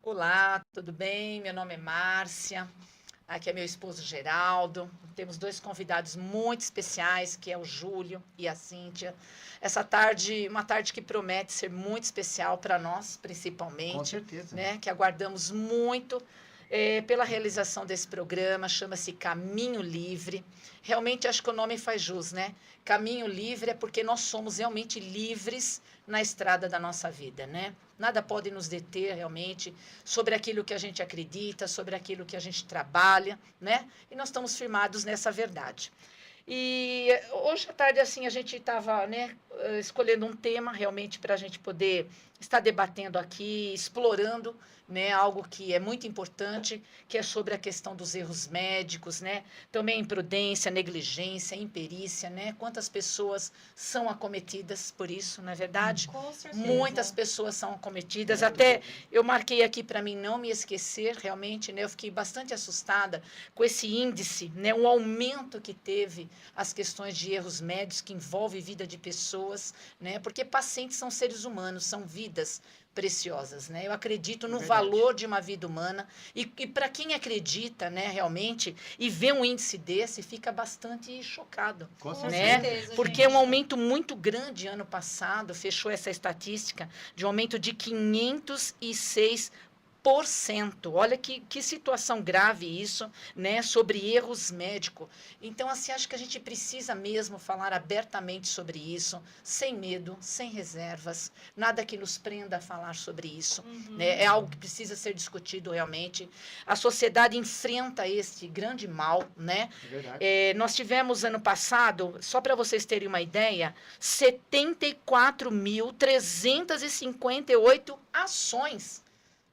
Olá, tudo bem? Meu nome é Márcia. Aqui é meu esposo Geraldo. Temos dois convidados muito especiais, que é o Júlio e a Cíntia. Essa tarde, uma tarde que promete ser muito especial para nós, Com principalmente, certeza. né? Que aguardamos muito pela realização desse programa. Chama-se Caminho Livre. Realmente acho que o nome faz jus, né? Caminho Livre é porque nós somos realmente livres na estrada da nossa vida, né? Nada pode nos deter realmente sobre aquilo que a gente acredita, sobre aquilo que a gente trabalha, né? E nós estamos firmados nessa verdade. E hoje à tarde, assim, a gente estava, né, escolhendo um tema realmente para a gente poder estar debatendo aqui, explorando, né, algo que é muito importante, que é sobre a questão dos erros médicos, né? Também imprudência, negligência, imperícia, né? Quantas pessoas são acometidas por isso, não é verdade? Com certeza. Muitas pessoas são acometidas. Até eu marquei aqui para mim não me esquecer, realmente, né? Eu fiquei bastante assustada com esse índice, né? O aumento que teve as questões de erros médicos que envolvem vida de pessoas, né? Porque pacientes são seres humanos, são vidas preciosas, né? Eu acredito no valor de uma vida humana e para quem acredita, né, realmente e vê um índice desse, fica bastante chocado, Com né? certeza, Porque é um gente. aumento muito grande ano passado, fechou essa estatística de um aumento de 506%. Olha que situação grave isso, né, sobre erros médicos. Então, assim, acho que a gente precisa mesmo falar abertamente sobre isso, sem medo, sem reservas, nada que nos prenda a falar sobre isso. Né? É algo que precisa ser discutido realmente. A sociedade enfrenta este grande mal, né? É verdade. Nós tivemos ano passado, só para vocês terem uma ideia, 74.358 ações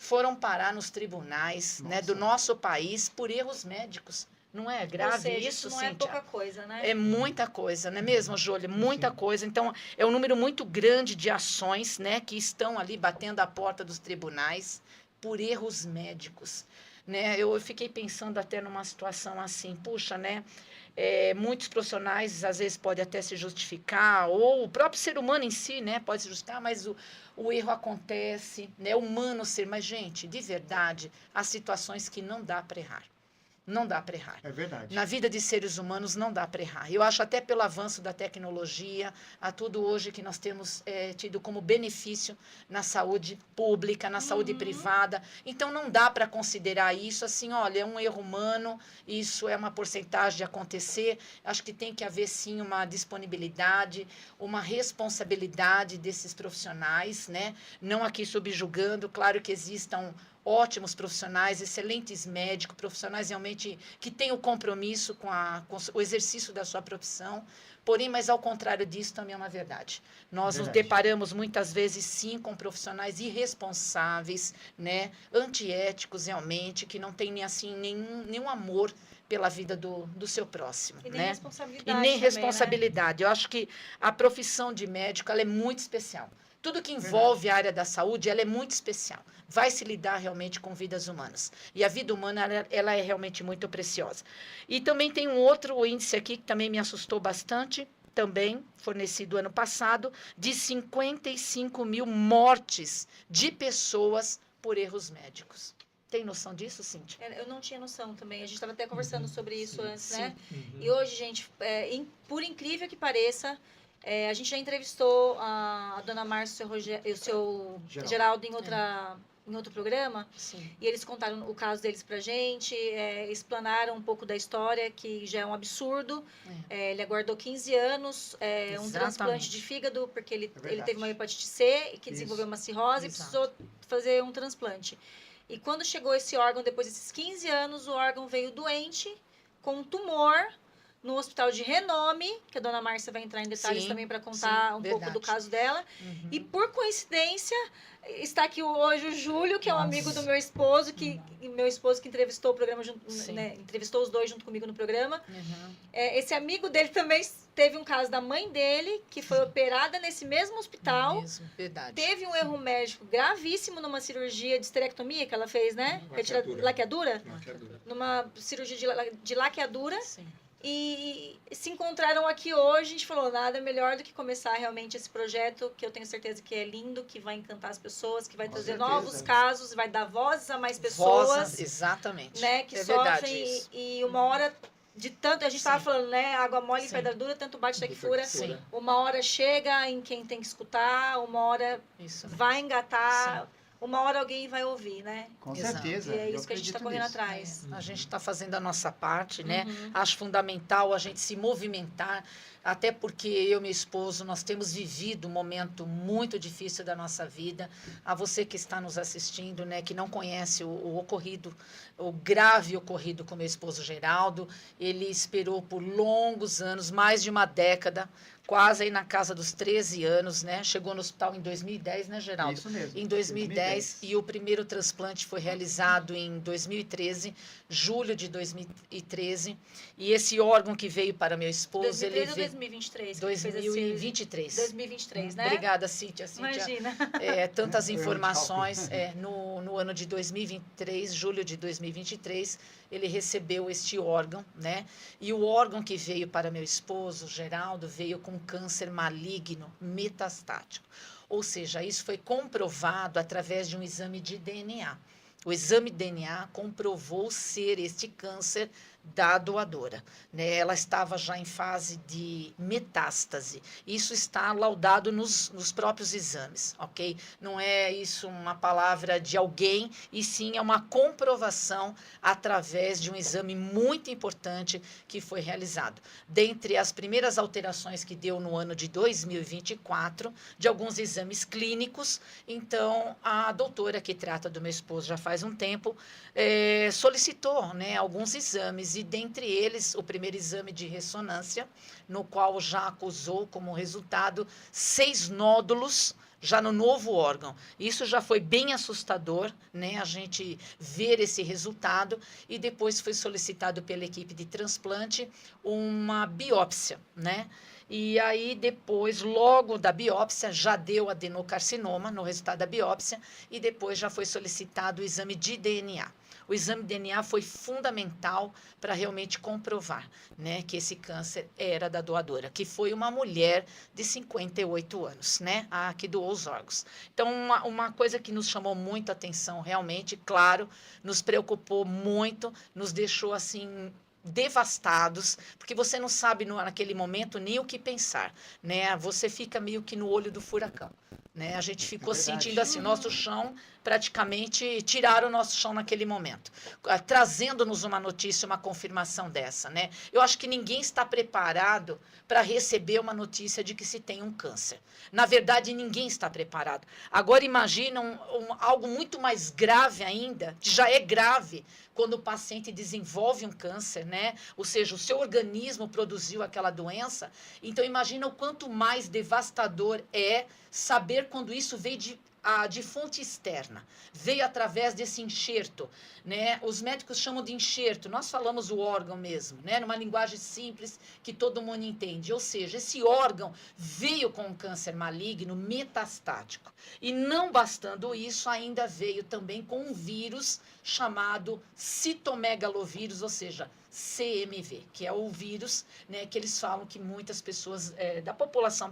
foram parar nos tribunais, né, do nosso país por erros médicos. Não é grave. Ou seja, isso, não é Cíntia? pouca coisa, né? É muita coisa, não é mesmo, Júlia? Muita Sim. coisa. Então, é um número muito grande de ações, né, que estão ali batendo a porta dos tribunais por erros médicos. Né? Eu fiquei pensando até numa situação assim, puxa, né? Muitos profissionais às vezes podem até se justificar, ou o próprio ser humano em si, né, pode se justificar, mas o erro acontece, né, é humano ser, mas gente, de verdade, há situações que não dá para errar. Não dá para errar. É verdade. Na vida de seres humanos não dá para errar. Eu acho até pelo avanço da tecnologia, a tudo hoje que nós temos tido como benefício na saúde pública, na saúde privada. Então não dá para considerar isso assim, olha, é um erro humano, isso é uma porcentagem de acontecer. Acho que tem que haver sim uma disponibilidade, uma responsabilidade desses profissionais, né? Não aqui subjugando, claro que existam ótimos profissionais, excelentes médicos, profissionais realmente que têm o compromisso com o exercício da sua profissão. Porém, mas ao contrário disso também é uma verdade. Nós nos deparamos muitas vezes sim com profissionais irresponsáveis, né, antiéticos realmente, que não têm assim nenhum amor pela vida do seu próximo, E nem né? responsabilidade E nem também, responsabilidade. Eu acho que a profissão de médico ela é muito especial. Tudo que envolve a área da saúde, ela é muito especial. Vai se lidar realmente com vidas humanas. E a vida humana, ela é realmente muito preciosa. E também tem um outro índice aqui que também me assustou bastante, também fornecido ano passado, de 55 mil mortes de pessoas por erros médicos. Tem noção disso, Cíntia? Eu não tinha noção também. A gente estava até conversando sobre isso antes, sim. né? E hoje, gente, por incrível que pareça, a gente já entrevistou a dona Márcia e o seu Geraldo em outro programa. Sim. E eles contaram o caso deles pra gente, explanaram um pouco da história, que já é um absurdo. Ele aguardou 15 anos, um transplante de fígado, porque ele teve uma hepatite C, que desenvolveu uma cirrose e precisou fazer um transplante. E quando chegou esse órgão, depois desses 15 anos, o órgão veio doente, com um tumor, no hospital de renome, que a dona Márcia vai entrar em detalhes também para contar pouco do caso dela. E por coincidência, está aqui hoje o Júlio, que é um amigo do meu esposo, que entrevistou o programa junto, né, entrevistou os dois junto comigo no programa. Esse amigo dele também teve um caso da mãe dele, que foi operada nesse mesmo hospital. Teve um erro médico gravíssimo numa cirurgia de esterectomia que ela fez, né? Laqueadura. Numa cirurgia de laqueadura. Sim. E se encontraram aqui hoje, a gente falou, nada melhor do que começar realmente esse projeto, que eu tenho certeza que é lindo, que vai encantar as pessoas, que vai trazer novos casos, vai dar voz a mais pessoas. Exatamente. Né, que sofrem e uma hora de tanto, a gente estava falando, né, água mole e pedra dura, tanto bate até que fura. Sim. Uma hora chega em quem tem que escutar, uma hora vai engatar. Sim. Uma hora alguém vai ouvir, né? Com certeza. E é isso que a gente está correndo atrás. A gente está fazendo a nossa parte, né? Acho fundamental a gente se movimentar, até porque eu e meu esposo, nós temos vivido um momento muito difícil da nossa vida. A você que está nos assistindo, né, que não conhece o ocorrido, o grave ocorrido com meu esposo Geraldo, ele esperou por longos anos, mais de uma década, quase aí na casa dos 13 anos, né? Chegou no hospital em 2010, né, Geraldo? Isso mesmo. Em 2010, e o primeiro transplante foi realizado em 2013, julho de 2013. E esse órgão que veio para meu esposo, 2013 ele ou veio 2023? 2023. 2023, né? Obrigada, Cíntia. Imagina. Tantas informações. No ano de 2023, julho de 2023, ele recebeu este órgão, né? E o órgão que veio para meu esposo, Geraldo, veio com câncer maligno metastático. Ou seja, isso foi comprovado através de um exame de DNA. O exame de DNA comprovou ser este câncer da doadora, né? Ela estava já em fase de metástase. Isso está laudado nos próprios exames, ok? Não é isso uma palavra de alguém, e sim é uma comprovação através de um exame muito importante que foi realizado. Dentre as primeiras alterações que deu no ano de 2024, de alguns exames clínicos, então a doutora que trata do meu esposo já faz um tempo, solicitou, né, alguns exames, e dentre eles o primeiro exame de ressonância, no qual já acusou como resultado 6 nódulos já no novo órgão. Isso já foi bem assustador, né, a gente ver esse resultado, e depois foi solicitado pela equipe de transplante uma biópsia, né? E aí depois, logo da biópsia, já deu adenocarcinoma no resultado da biópsia, e depois já foi solicitado o exame de DNA. O exame de DNA foi fundamental para realmente comprovar, né, que esse câncer era da doadora, que foi uma mulher de 58 anos, né, a que doou os órgãos. Então, uma coisa que nos chamou muito a atenção, realmente, claro, nos preocupou muito, nos deixou assim devastados, porque você não sabe naquele momento nem o que pensar, né? Você fica meio que no olho do furacão, né? A gente ficou sentindo assim, nosso chão, praticamente tiraram o nosso chão naquele momento, trazendo-nos uma notícia, uma confirmação dessa, né? Eu acho que ninguém está preparado para receber uma notícia de que se tem um câncer. Na verdade, ninguém está preparado. Agora imagina algo muito mais grave ainda, que já é grave, quando o paciente desenvolve um câncer, né? Ou seja, o seu organismo produziu aquela doença. Então, imagina o quanto mais devastador é saber quando isso veio de fonte externa, veio através desse enxerto, né? Os médicos chamam de enxerto, nós falamos o órgão mesmo, né? Numa linguagem simples que todo mundo entende. Ou seja, esse órgão veio com um câncer maligno metastático. E não bastando isso, ainda veio também com um vírus chamado citomegalovírus, ou seja, CMV, que é o vírus, né, que eles falam que muitas pessoas da população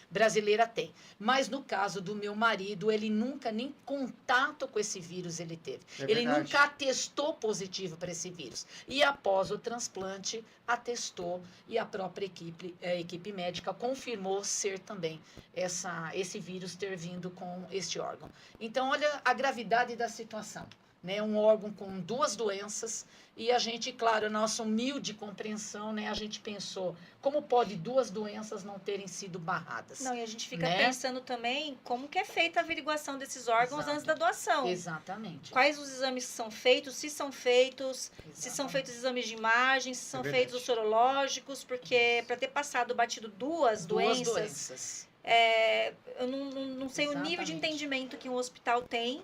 brasileira têm. Mas no caso do meu marido, ele nunca nem contato com esse vírus ele teve. Ele nunca atestou positivo para esse vírus. E após o transplante, atestou, e a própria equipe médica confirmou ser também esse vírus ter vindo com este órgão. Então, olha a gravidade da situação. Né, um órgão com 2 doenças, e a gente, claro, nossa humilde compreensão, né, a gente pensou, como pode 2 doenças não terem sido barradas? Não, e a gente fica pensando também como que é feita a averiguação desses órgãos antes da doação. Exatamente. Quais os exames que são feitos, se são feitos, se são feitos exames de imagem, se são feitos os sorológicos, porque para ter passado, batido 2 doenças. Eu não sei o nível de entendimento que um hospital tem,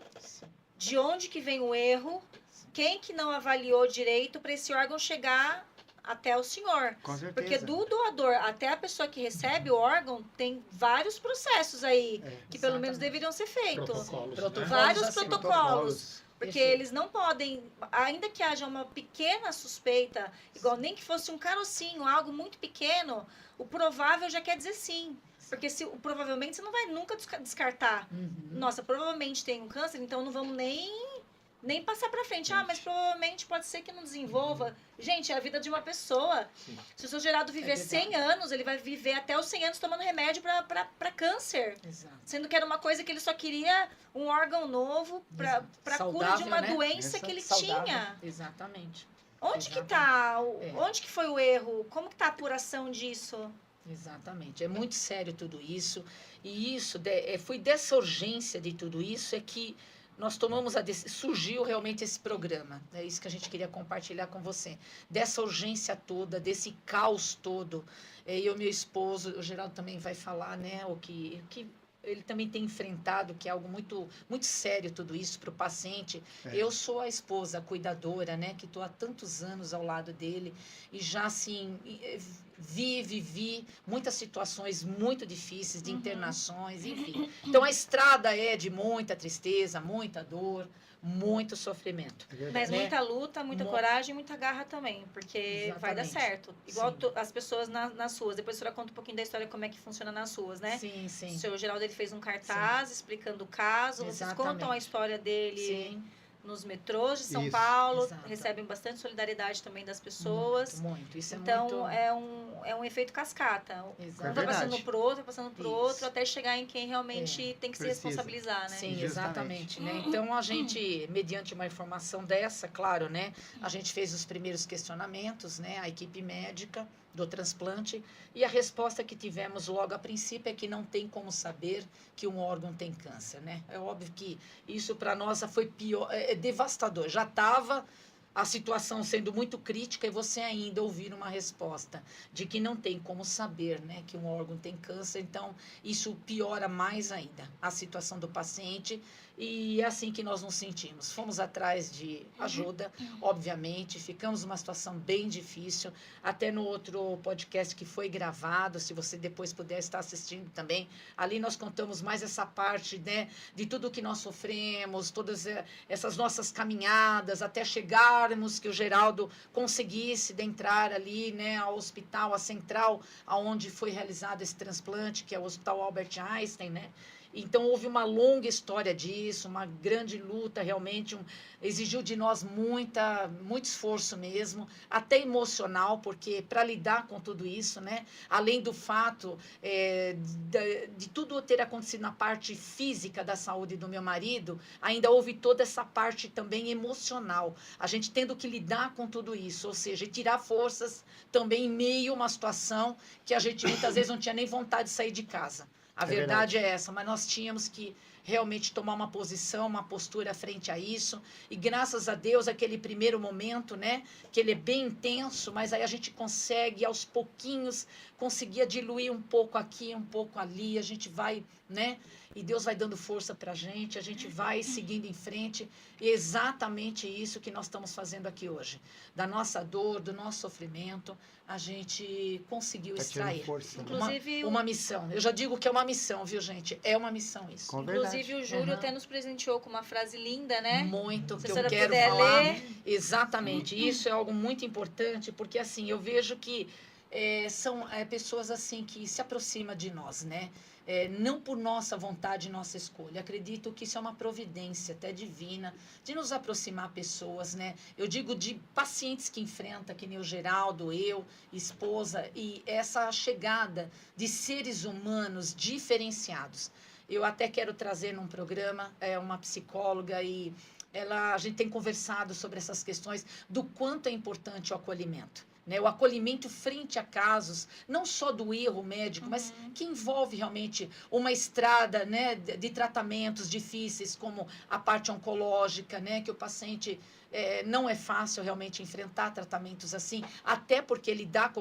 de onde que vem o erro, quem que não avaliou direito para esse órgão chegar até o senhor. Com certeza. Porque do doador até a pessoa que recebe o órgão, tem vários processos aí, que pelo menos deveriam ser feitos. Protocolos, Vários protocolos. Porque eles não podem, ainda que haja uma pequena suspeita, igual nem que fosse um carocinho, algo muito pequeno, o provável já quer dizer sim. Porque provavelmente você não vai nunca descartar. Nossa, provavelmente tem um câncer, então não vamos nem passar para frente. Mas provavelmente pode ser que não desenvolva. Gente, é a vida de uma pessoa. Sim. Se o seu Geraldo viver 100 anos, ele vai viver até os 100 anos tomando remédio para câncer. Exato. Sendo que era uma coisa que ele só queria um órgão novo para cura de uma doença que ele tinha. Exatamente. Onde que tá? Onde que foi o erro? Como que tá a apuração disso? Exatamente. É muito sério tudo isso. E isso foi dessa urgência de tudo isso é que nós tomamos surgiu realmente esse programa. É isso que a gente queria compartilhar com você. Dessa urgência toda, desse caos todo. Eu e meu esposo, o Geraldo também vai falar, né, o que ele também tem enfrentado, que é algo muito, muito sério tudo isso para o paciente. Eu sou a esposa, a cuidadora, né, que estou há tantos anos ao lado dele e já, assim, vivi muitas situações muito difíceis de internações, enfim. Então, a estrada é de muita tristeza, muita dor, muito sofrimento. Mas muita luta, muita coragem e muita garra também, porque vai dar certo. Igual as pessoas nas ruas. Depois a senhora conta um pouquinho da história, como é que funciona nas ruas, né? Sim, sim. O seu Geraldo, ele fez um cartaz explicando o caso. Vocês contam a história dele nos metrôs de São Paulo. Recebem bastante solidariedade também das pessoas. Muito. Isso então, é muito... é um efeito cascata. Exato. Um vai passando pro outro, passando pro outro, até chegar em quem realmente tem que se responsabilizar, né? Sim, exatamente. Né? Então, a gente, mediante uma informação dessa, claro, né? A gente fez os primeiros questionamentos, né? A equipe médica do transplante, e a resposta que tivemos logo a princípio é que não tem como saber que um órgão tem câncer, né? É óbvio que isso para nós foi pior, é devastador. Já estava a situação sendo muito crítica e você ainda ouvir uma resposta de que não tem como saber, né, que um órgão tem câncer. Então, isso piora mais ainda a situação do paciente e é assim que nós nos sentimos. Fomos atrás de ajuda, obviamente, ficamos numa situação bem difícil, até no outro podcast que foi gravado, se você depois puder estar assistindo também, ali nós contamos mais essa parte, né, de tudo que nós sofremos, todas essas nossas caminhadas até chegarmos que o Geraldo conseguisse entrar ali, né, ao hospital, a central, aonde foi realizado esse transplante, que é o Hospital Albert Einstein, né? Então, houve uma longa história disso, uma grande luta, realmente, exigiu de nós muito esforço mesmo, até emocional, porque para lidar com tudo isso, né, além do fato de tudo ter acontecido na parte física da saúde do meu marido, ainda houve toda essa parte também emocional, a gente tendo que lidar com tudo isso, ou seja, tirar forças também em meio a uma situação que a gente muitas vezes não tinha nem vontade de sair de casa. A verdade é essa, mas nós tínhamos que realmente tomar uma posição, uma postura frente a isso. E graças a Deus, aquele primeiro momento, né, que ele é bem intenso, mas aí a gente consegue, aos pouquinhos, conseguir diluir um pouco aqui, um pouco ali, a gente vai, né, e Deus vai dando força para a gente vai seguindo em frente. E é exatamente isso que nós estamos fazendo aqui hoje. Da nossa dor, do nosso sofrimento, a gente conseguiu extrair. Inclusive, uma missão. Eu já digo que é uma missão, viu, gente? É uma missão isso. Inclusive, o Júlio até nos presenteou com uma frase linda, né? Muito, que eu quero falar. Exatamente. Isso é algo muito importante, porque, assim, eu vejo que são pessoas, assim, que se aproximam de nós, né? Não por nossa vontade, nossa escolha. Acredito que isso é uma providência até divina de nos aproximar pessoas, né? Eu digo de pacientes que enfrentam, que nem o Geraldo, eu, esposa, e essa chegada de seres humanos diferenciados. Eu até quero trazer num programa uma psicóloga e a gente tem conversado sobre essas questões do quanto é importante o acolhimento. Né, o acolhimento frente a casos, não só do erro médico, mas que envolve realmente uma estrada, né, de tratamentos difíceis, como a parte oncológica, né, que o paciente não é fácil realmente enfrentar tratamentos assim, até porque lidar com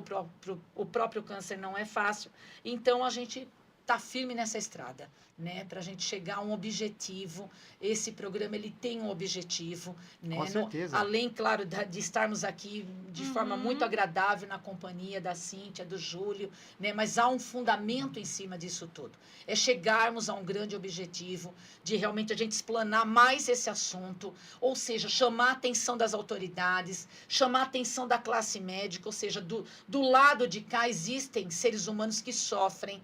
o próprio câncer não é fácil. Então, a gente tá firme nessa estrada, né? Para a gente chegar a um objetivo. Esse programa ele tem um objetivo, né? Com certeza. Além, claro, de estarmos aqui de forma muito agradável na companhia da Cíntia, do Júlio, né? Mas há um fundamento em cima disso tudo. É chegarmos a um grande objetivo de realmente a gente explanar mais esse assunto, ou seja, chamar a atenção das autoridades, chamar a atenção da classe médica, ou seja, do lado de cá existem seres humanos que sofrem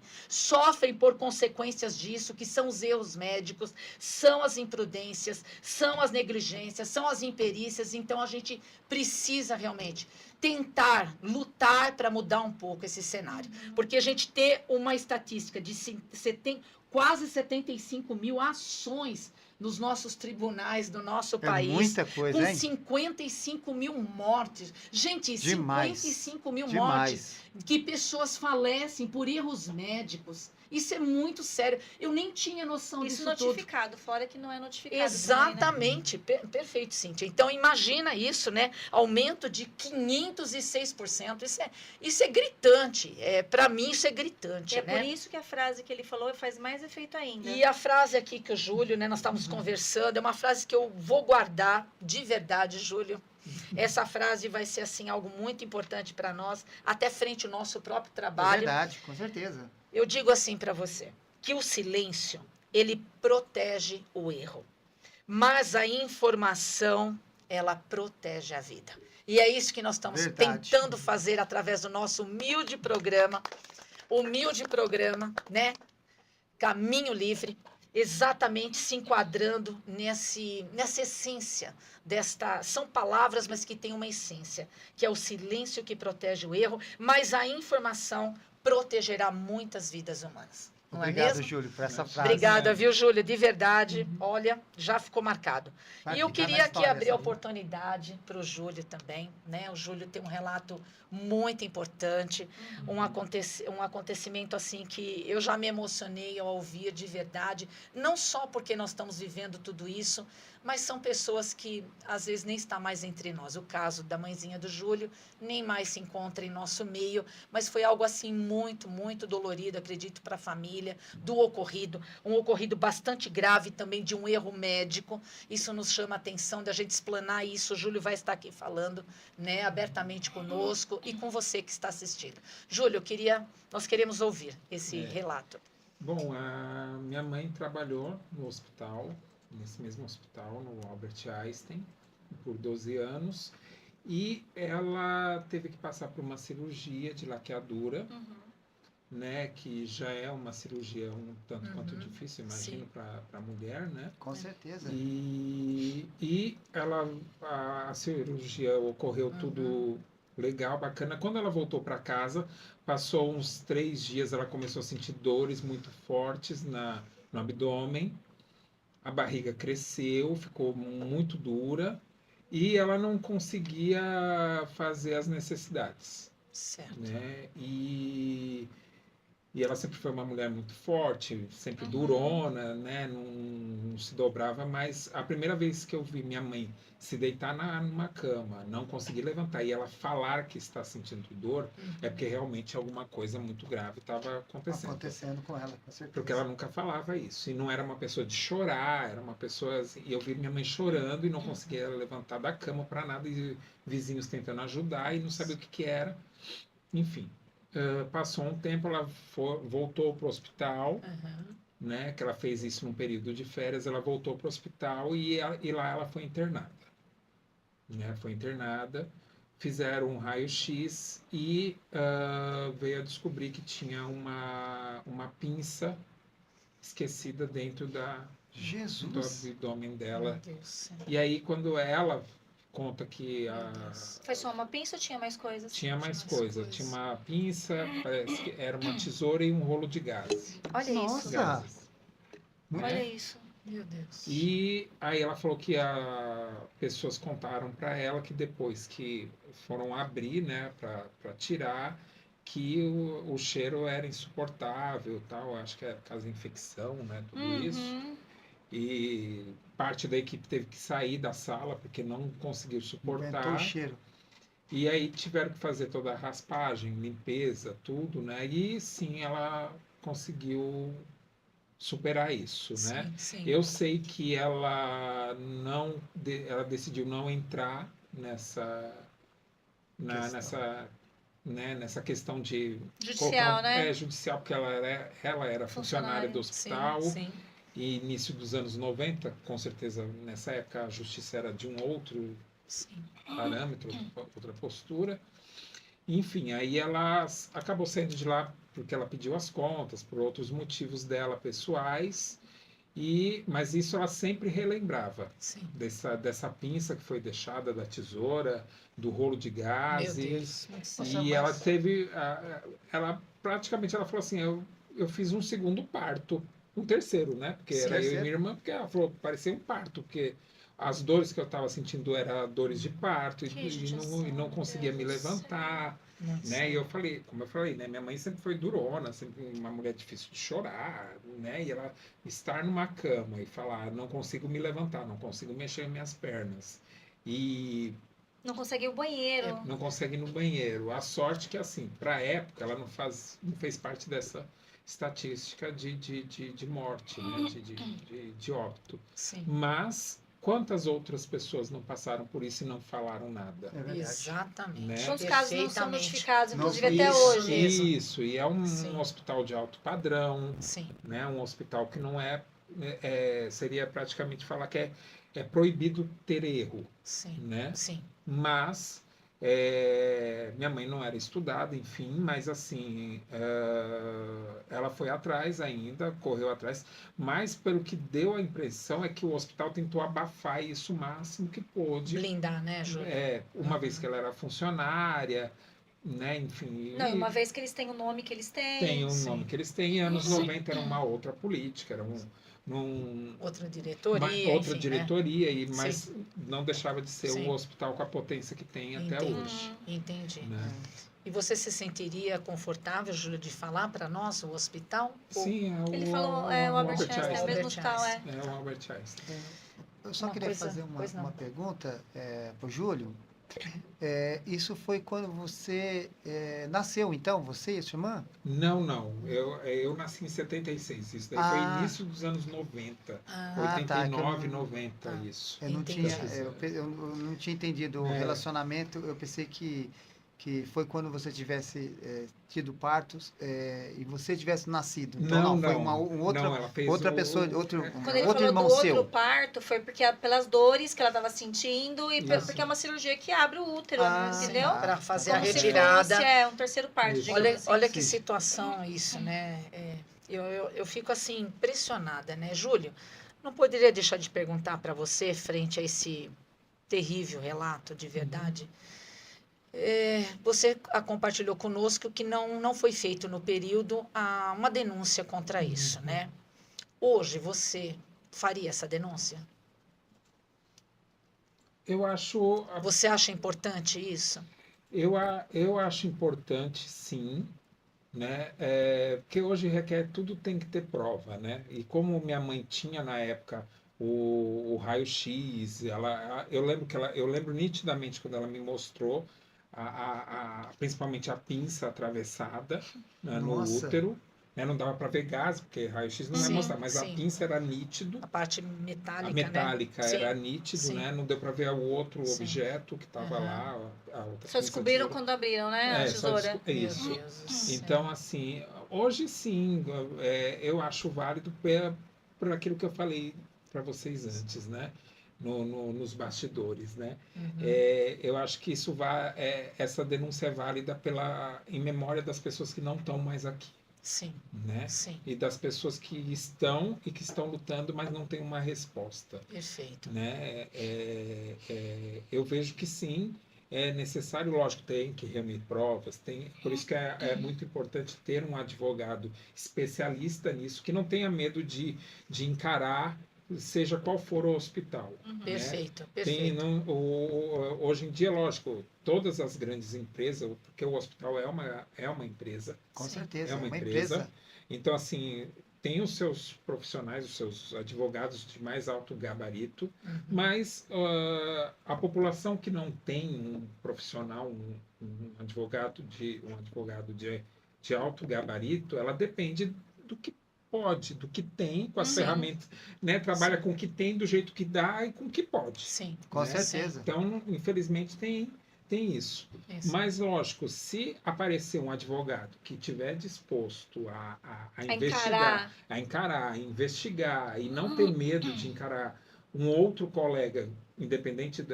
por consequências disso, que são os erros médicos, são as imprudências, são as negligências, são as imperícias. Então a gente precisa realmente tentar lutar para mudar um pouco esse cenário, porque a gente ter uma estatística de quase 75 mil ações nos nossos tribunais do nosso país. Muita coisa, com hein? 55 mil mortes. Gente, Demais. 55 mil Demais. mortes. Que pessoas falecem por erros médicos. Isso é muito sério. Eu nem tinha noção disso tudo. Isso notificado, fora que não é notificado. Exatamente. Também, né? Perfeito, Cíntia. Então, imagina isso, né? Aumento de 506%. Isso é gritante. Para mim, isso é gritante. É, né? Por isso que a frase que ele falou faz mais efeito ainda. E a frase aqui que o Júlio, né, nós estávamos conversando, é uma frase que eu vou guardar de verdade, Júlio. Essa frase vai ser assim algo muito importante para nós, até frente ao nosso próprio trabalho. É verdade, com certeza. Eu digo assim para você, que o silêncio, ele protege o erro, mas a informação, ela protege a vida. E é isso que nós estamos tentando fazer através do nosso humilde programa, né? Caminho Livre, exatamente se enquadrando nessa essência são palavras, mas que tem uma essência, que é o silêncio que protege o erro, mas a informação protegerá muitas vidas humanas. Não Obrigado, é mesmo? Júlio, por essa frase. Obrigada, viu, Júlio? De verdade, olha, já ficou marcado. E eu queria aqui abrir a oportunidade para o Júlio também, né? O Júlio tem um relato muito importante, um acontecimento assim que eu já me emocionei ao ouvir de verdade, não só porque nós estamos vivendo tudo isso, mas são pessoas que às vezes nem está mais entre nós. O caso da mãezinha do Júlio nem mais se encontra em nosso meio, mas foi algo assim muito, muito dolorido, acredito, para a família, do ocorrido, um ocorrido bastante grave também de um erro médico. Isso nos chama a atenção da gente explanar isso. O Júlio vai estar aqui falando, né, abertamente conosco e com você que está assistindo. Júlio, nós queremos ouvir esse relato. Bom, a minha mãe trabalhou no hospital, nesse mesmo hospital, no Albert Einstein, por 12 anos, e ela teve que passar por uma cirurgia de laqueadura, né, que já é uma cirurgia um tanto quanto difícil, imagino, para a mulher, né? Com certeza. E a cirurgia ocorreu tudo legal, bacana. Quando ela voltou para casa, passou uns 3 dias, ela começou a sentir dores muito fortes no abdômen, a barriga cresceu, ficou muito dura e ela não conseguia fazer as necessidades. Certo. Né? E ela sempre foi uma mulher muito forte, sempre durona, né? Não se dobrava, mas a primeira vez que eu vi minha mãe se deitar numa cama, não conseguir levantar, e ela falar que está sentindo dor, é porque realmente alguma coisa muito grave estava acontecendo. Acontecendo com ela, com certeza. Porque ela nunca falava isso, e não era uma pessoa de chorar, era uma pessoa... Assim, e eu vi minha mãe chorando e não conseguia levantar da cama para nada, e vizinhos tentando ajudar e não sabia o que era. Enfim. Passou um tempo, ela voltou para o hospital, né, que ela fez isso num período de férias, ela voltou para o hospital e lá ela foi internada. Né, foi internada, fizeram um raio-x e veio a descobrir que tinha uma pinça esquecida dentro do abdômen dela. Meu Deus. E aí, quando ela conta que Foi só uma pinça ou tinha mais coisas? Tinha mais coisa. Tinha uma pinça, parece que era uma tesoura e um rolo de gás. Olha isso. Gases. Olha isso. Meu Deus. E aí ela falou que pessoas contaram para ela que depois que foram abrir, né, para tirar, que o cheiro era insuportável, tal. Acho que era por causa da infecção, né, tudo isso. E parte da equipe teve que sair da sala porque não conseguiu suportar. Inventou o cheiro. E aí tiveram que fazer toda a raspagem, limpeza, tudo, né? E sim, ela conseguiu superar isso, né? Sim. Eu sei que ela ela decidiu não entrar nessa, né, nessa questão de Judicial, né? judicial, porque ela era funcionária do hospital. Sim. E início dos anos 90, com certeza, nessa época a justiça era de um outro Sim. parâmetro, outra postura. Enfim, aí ela acabou saindo de lá porque ela pediu as contas, por outros motivos dela pessoais, mas isso ela sempre relembrava, Sim. dessa pinça que foi deixada, da tesoura, do rolo de Meu gases. Deus. E ela teve, praticamente ela falou assim, eu fiz um segundo parto, um terceiro, né? Porque Sim. era eu e minha irmã, porque ela falou, parecia um parto, porque as dores que eu estava sentindo eram dores de parto e não conseguia me levantar, né? E eu falei, como eu falei, né? Minha mãe sempre foi durona, sempre uma mulher difícil de chorar, né? E ela estar numa cama e falar, não consigo me levantar, não consigo mexer minhas pernas e Não consegue ir ao banheiro. não consegue ir no banheiro. A sorte que assim, para a época, ela não fez parte dessa estatística de morte, né? de óbito. Sim. Mas quantas outras pessoas não passaram por isso e não falaram nada? É verdade. Exatamente. Né? Quantos casos não são Perfeitamente. notificados, inclusive Não, até isso hoje? mesmo. Isso, e é um Sim. hospital de alto padrão, Sim. né? Um hospital que não seria praticamente falar que é proibido ter erro, Sim. né? Sim. Mas minha mãe não era estudada, enfim, mas assim, ela foi atrás ainda, correu atrás, mas pelo que deu a impressão é que o hospital tentou abafar isso o máximo que pôde, Blindar, né, Júlia? uma vez que ela era funcionária, né, enfim. Não, e uma vez que eles têm o nome que eles têm. Tem o Sim. nome que eles têm, anos Sim. 90 era uma outra política, era Outra diretoria, outra enfim, diretoria, né? mas não deixava de ser Sim. o hospital com a potência que tem até Entendi. hoje. Entendi. Né? E você se sentiria confortável, Júlia, de falar para nós o hospital? Sim, Ele falou, o Albert Einstein, é o Albert mesmo hospital, é. É o Albert Einstein. Eu só Uma queria coisa- fazer pois não. uma pergunta para o Júlio. Isso foi quando você nasceu, então, você e a sua irmã? Não. Eu nasci em 76. Isso daí foi início dos anos 90. Ah, 89, tá, 90, tá. isso. Eu não Entendi. tinha, eu não tinha entendido o É. relacionamento. Eu pensei que foi quando você tivesse tido partos e você tivesse nascido. Então, foi ela fez outra pessoa, outro Quando ele outro falou irmão do seu. outro parto, foi pelas dores que ela estava sentindo e Isso. porque é uma cirurgia que abre o útero, entendeu? tá. Para fazer Como a se retirada. fosse, um terceiro parto, Isso. digamos assim. Olha que Sim. situação isso, né? Eu fico assim impressionada, né, Júlio? Não poderia deixar de perguntar para você, frente a esse terrível relato de verdade. Você compartilhou conosco que não foi feito no período uma denúncia contra isso, né? Hoje você faria essa denúncia? Eu acho, Você acha importante isso? eu acho importante, sim, né? Porque hoje requer tudo tem que ter prova, né? E como minha mãe tinha na época o raio-x, eu lembro nitidamente quando ela me mostrou principalmente a pinça atravessada, né, no Nossa. útero, né? Não dava para ver gás, porque raio-x não vai Sim, mostrar, mas a sim. pinça era nítido. A parte metálica, A metálica né? era Sim, nítido, sim. né? Não deu para ver o outro Sim. objeto que estava Aham. lá, a outra Só pinça descobriram de- quando abriram, né, a só tesoura. desco- isso. Meu Deus do céu. Então, assim, hoje sim, eu acho válido por aquilo que eu falei para vocês antes, né? Nos bastidores, né? Uhum. Eu acho que essa denúncia é válida em memória das pessoas que não estão mais aqui, Sim, né? sim, E das pessoas que estão lutando, mas não têm uma resposta, perfeito. né? Eu vejo que sim, é necessário, lógico, tem que reunir provas, por isso que é muito importante ter um advogado especialista nisso, que não tenha medo de encarar, seja qual for o hospital. Né? Perfeito, Tem, perfeito. hoje em dia, lógico, todas as grandes empresas, porque o hospital é uma empresa, Com Sim. certeza, é uma empresa. empresa. Então, assim, tem os seus profissionais, os seus advogados de mais alto gabarito, mas a população que não tem um profissional, um advogado de alto gabarito, ela depende do que pode, do que tem, com as Sim. ferramentas, né? Trabalha Sim. com o que tem, do jeito que dá e com o que pode. Sim. Com né? certeza. Então, infelizmente, tem isso. Isso. Mas, lógico, se aparecer um advogado que estiver disposto a investigar, a encarar, a investigar e não ter medo de encarar um outro colega, independente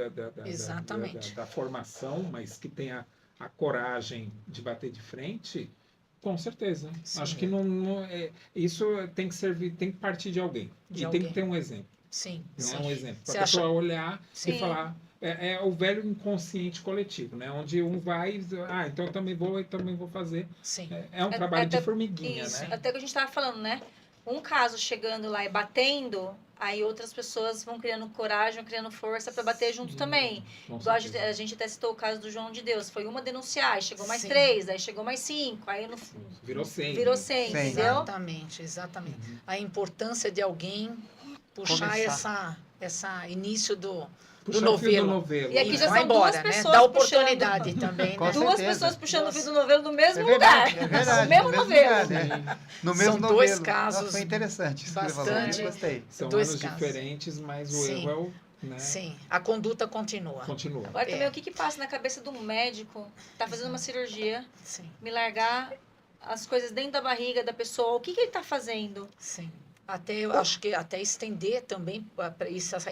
Exatamente. da formação, mas que tenha a coragem de bater de frente, com certeza. Sim. Acho que isso tem que servir, tem que partir de alguém. De e alguém. tem que ter um exemplo. Sim. Não Sim. é um exemplo. Para Você a pessoa acha- olhar Sim. e falar. É o velho inconsciente coletivo, né? Onde um vai e diz, então eu também vou fazer. Sim. É um trabalho de Até- formiguinha, Isso, né? até que a gente estava falando, né? Um caso chegando lá e batendo, aí outras pessoas vão criando coragem, vão criando força para bater junto também. Com Igual certeza. a gente até citou o caso do João de Deus. Foi uma denunciar, aí chegou mais Sim. 3, aí chegou mais 5, aí no Virou 100. virou 100, Sim. entendeu? Exatamente, exatamente. A importância de alguém puxar Começar. essa início do Puxa do o fio do novelo. novelo. E aqui E já vai são embora, duas né? pessoas Dá puxando. oportunidade também, Com né? Duas certeza. pessoas puxando o Nossa. fio do novelo no mesmo É lugar. verdade, é verdade. No mesmo no novelo. lugar, né? No São mesmo dois novelo. casos Nossa, foi interessante isso que ele falou. bastante- Eu gostei. São dois anos casos. diferentes, mas o Sim. erro é o. Né? Sim, a conduta continua. Continua. Agora também É. o que passa na cabeça de um médico, tá fazendo uma cirurgia, Sim, me largar as coisas dentro da barriga da pessoa, o que ele tá fazendo? sim. Até eu acho que até estender também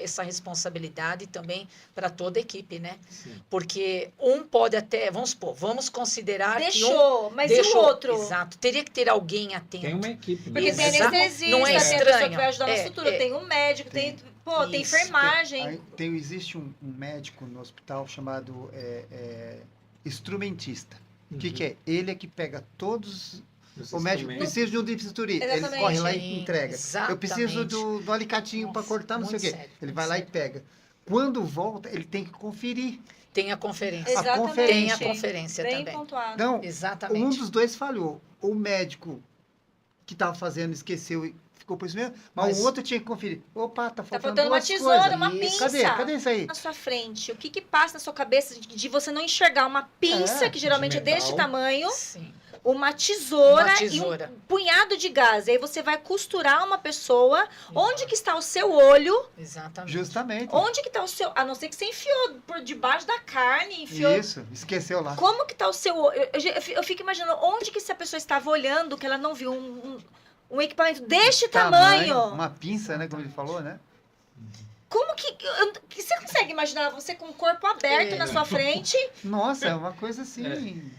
essa responsabilidade também para toda a equipe, né? Sim. Porque um pode até, vamos considerar que um Deixou, mas e o deixou. outro? Exato, teria que ter alguém atento. Tem uma equipe. Porque né? tem Exato. anestesista, Não é tem a pessoa estranho. que vai ajudar na É, estrutura, é. tem um médico, tem Isso. enfermagem. Aí existe um médico no hospital chamado instrumentista. O que é? Ele é que pega todos. Os O médico instrumentos. precisa de um bisturi. Ele Exatamente. corre lá e Sim, entrega. Eu preciso exatamente. do alicatinho para Nossa, cortar, não sei o muito quê. sério, Ele muito vai lá e sério. pega. Quando volta, ele tem que conferir. Tem a conferência. Exatamente. Tem a conferência Bem também. pontuado. Não, um Exatamente. dos dois falhou. O médico que estava fazendo esqueceu e ficou por isso mesmo, mas Mas- o outro tinha que conferir. Opa, tá Tá faltando faltando uma duas tesoura, coisas. uma Isso. pinça. Cadê isso aí? Na sua frente, o que que passa na sua cabeça de você não enxergar uma pinça, É, que geralmente de é deste metal. tamanho, Sim. uma tesoura, Uma tesoura. e um punhado de gás. E aí você vai costurar uma pessoa. Onde que está o seu olho? Exatamente. Justamente. Onde que está o seu... A não ser que você enfiou por debaixo da carne, enfiou... Isso, esqueceu lá. Como que tá o seu olho? Eu fico imaginando onde que essa pessoa estava olhando que ela não viu um equipamento deste tamanho. Uma pinça, né? Como ele falou, né? Como que você consegue imaginar você com o corpo aberto É. na sua frente? Nossa, é uma coisa assim.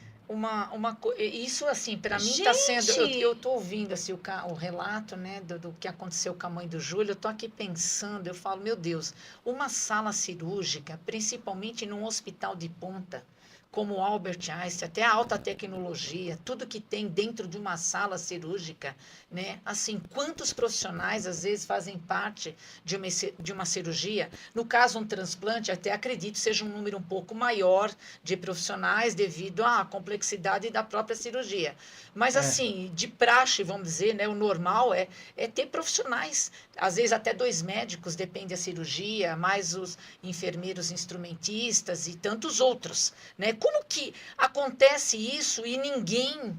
Isso assim para mim Gente! está sendo eu tô ouvindo assim o relato, né, do que aconteceu com a mãe do Júlio. Eu tô aqui pensando, eu falo, meu Deus, uma sala cirúrgica, principalmente num hospital de ponta como o Albert Einstein, até a alta tecnologia, tudo que tem dentro de uma sala cirúrgica, né? Assim, quantos profissionais às vezes fazem parte de uma cirurgia? No caso, um transplante, até acredito seja um número um pouco maior de profissionais devido à complexidade da própria cirurgia. Mas assim, de praxe, vamos dizer, né? O normal é ter profissionais, às vezes até 2 médicos, depende da cirurgia, mais os enfermeiros instrumentistas e tantos outros, né? Como que acontece isso e ninguém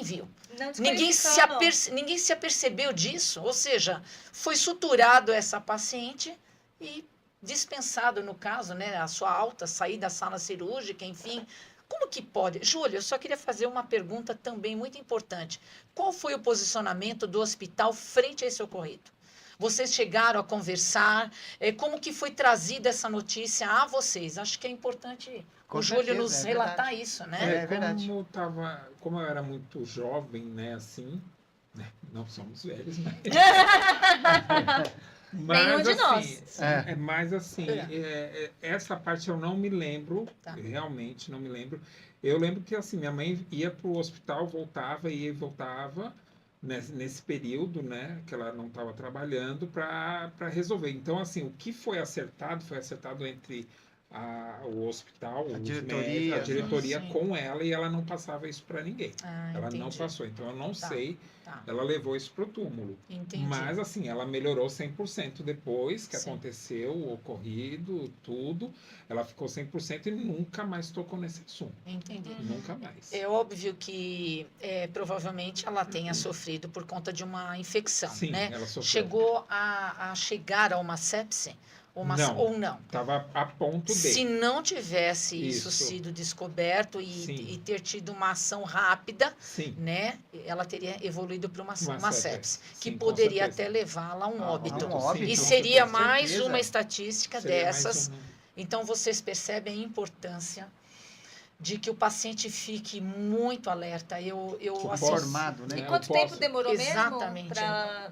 viu? Não Ninguém se apercebeu disso, ou seja, foi suturado essa paciente e dispensado, no caso, né, a sua alta, sair da sala cirúrgica, enfim. Como que pode? Júlia, eu só queria fazer uma pergunta também muito importante. Qual foi o posicionamento do hospital frente a esse ocorrido? Vocês chegaram a conversar? Como que foi trazida essa notícia a vocês? Acho que é importante Com o Júlio certeza, nos é relatar verdade. isso, né? É verdade. Como eu era muito jovem, né, assim, né, não somos velhos, mas... Nenhum de nós. Mas assim, essa parte eu não me lembro, Tá. realmente não me lembro. Eu lembro que assim, minha mãe ia para o hospital, voltava, ia e voltava, nesse período, né, que ela não estava trabalhando, para resolver. Então, assim, o que foi acertado entre o hospital, A os diretoria, médicos, a diretoria sim. com ela, e ela não passava isso para ninguém. Ela não Entendi. passou, então eu não Tá. sei, Tá, ela levou isso pro túmulo. entendi. Mas assim, ela melhorou 100% depois que Sim. aconteceu o ocorrido, tudo. Ela ficou 100% e nunca mais tocou nesse assunto. Entendi. Nunca mais. É óbvio que provavelmente ela tenha sofrido por conta de uma infecção, Sim, né? ela sofreu. Chegou a chegar a uma sepse? Não. Ou não? Tava a ponto de. Se não tivesse isso Isso. sido descoberto Sim. e ter tido uma ação rápida, Sim. né, ela teria evoluído para uma sepse, que Sim, com poderia certeza. até levá-la a um óbito. um óbito, E com seria certeza. mais uma estatística Seria mais dessas. uma- Então, vocês percebem a importância de que o paciente fique muito alerta. Eu assim, Formado, né? E É, quanto eu tempo posso- demorou Exatamente. mesmo para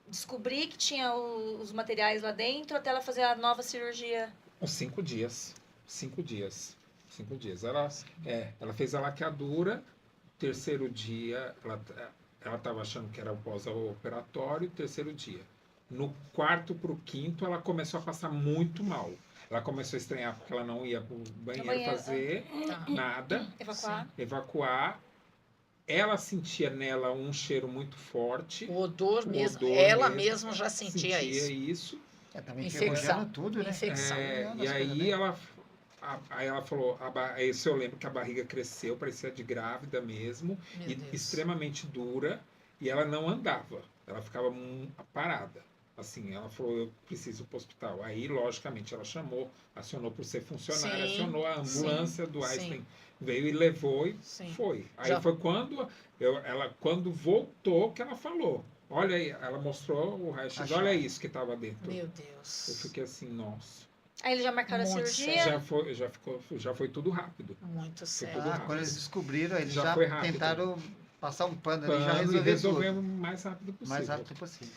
descobrir que tinha os materiais lá dentro até ela fazer a nova cirurgia? Uns 5 dias. 5 dias. 5 dias. Ela fez a laqueadura, terceiro dia, ela estava achando que era o pós-operatório, terceiro dia. No quarto para o quinto, ela começou a passar muito mal. Ela começou a estranhar porque ela não ia para o banheiro banheiro, fazer tá. nada, Evacuar? evacuar. Ela sentia nela um cheiro muito forte. o odor O mesmo, odor ela mesmo, mesma já sentia isso. Tava Infecção. enferrujando tudo, né? Infecção. E aí ela falou, isso eu lembro que a barriga cresceu, parecia de grávida mesmo, Meu e Deus. extremamente dura, e ela não andava, ela ficava parada. Assim, ela falou, eu preciso ir para o hospital. Aí, logicamente, ela acionou por ser funcionária, Sim, acionou a ambulância do sim. Einstein, veio e levou e Sim. foi. Aí Já- foi quando quando voltou que ela falou. Olha aí, ela mostrou o raio-x, olha isso que estava dentro. Meu Eu Deus. fiquei assim, nossa. Aí eles já marcaram a Muito cirurgia? Já foi tudo rápido. Muito sério. tudo rápido. Quando eles descobriram, eles Já já foi rápido. tentaram passar um pano ali, já Pano e resolver resolvemos tudo. o mais rápido O possível. mais rápido possível.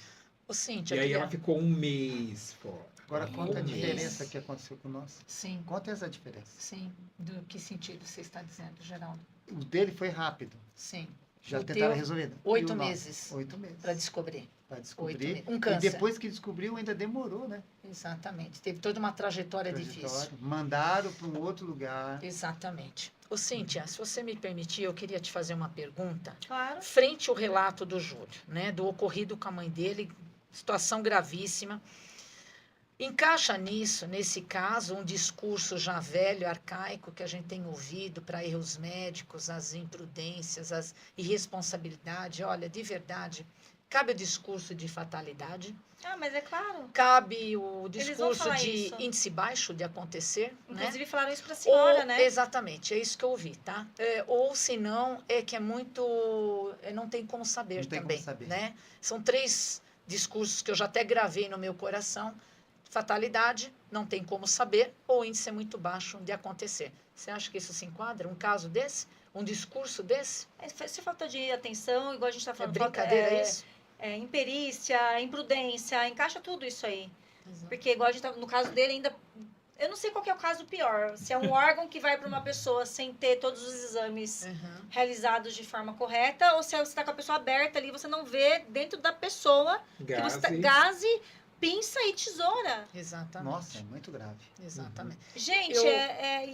Ô, Cíntia, E aí queria- ela ficou um mês fora. Agora conta a Um mês. diferença que aconteceu com nós. Sim, Conta essa diferença. sim. Do que sentido você está dizendo, Geraldo? O dele foi rápido. Sim. Já O tentaram teu, resolver. 8 E o nosso? meses 8 meses. para descobrir. Para 8 descobrir. meses. Um E câncer. depois que descobriu, ainda demorou, né? Exatamente. Teve toda uma trajetória difícil. Trajetória. Mandaram para um outro lugar. Exatamente. Ô, Cíntia, se você me permitir, eu queria te fazer uma pergunta. Claro. Frente ao relato do Júlio, né, do ocorrido com a mãe dele, situação gravíssima. Encaixa nisso, nesse caso, um discurso já velho, arcaico, que a gente tem ouvido para erros médicos, as imprudências, as irresponsabilidades. Olha, de verdade, cabe o discurso de fatalidade, Ah, mas é claro. cabe o Eles vão discurso falar de isso. índice baixo de acontecer, né? Inclusive falaram isso pra senhora, Ou, né? exatamente, é isso que eu ouvi, tá? Ou se não, é que é muito. Não tem como saber Não tem também. como saber. Né? São 3 discursos que eu já até gravei no meu coração. Fatalidade, não tem como saber, ou índice é muito baixo de acontecer. Você acha que isso se enquadra? Um caso desse? Um discurso desse? Se falta de atenção, igual a gente tá É falando, brincadeira isso? imperícia, imprudência, encaixa tudo isso aí. Exato. Porque igual a gente tá, no caso dele ainda, eu não sei qual que é o caso pior. Se é um órgão que vai para uma pessoa sem ter todos os exames Uhum. realizados de forma correta, ou se você está com a pessoa aberta ali, você não vê dentro da pessoa que você tá, gaze, pinça e tesoura. Exatamente. Nossa, é muito grave. Exatamente. Gente, Eu-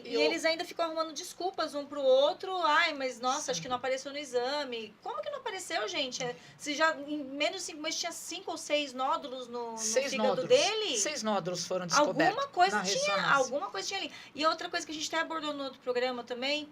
e eles ainda ficam arrumando desculpas um pro outro. Ai, mas nossa, acho que não apareceu no exame. Como que não apareceu, gente? Se já em menos de 5 meses tinha 5 ou 6 nódulos no 6 fígado nódulos. dele. 6 nódulos foram descobertos. Alguma coisa tinha ali. E outra coisa que a gente até abordou no outro programa também,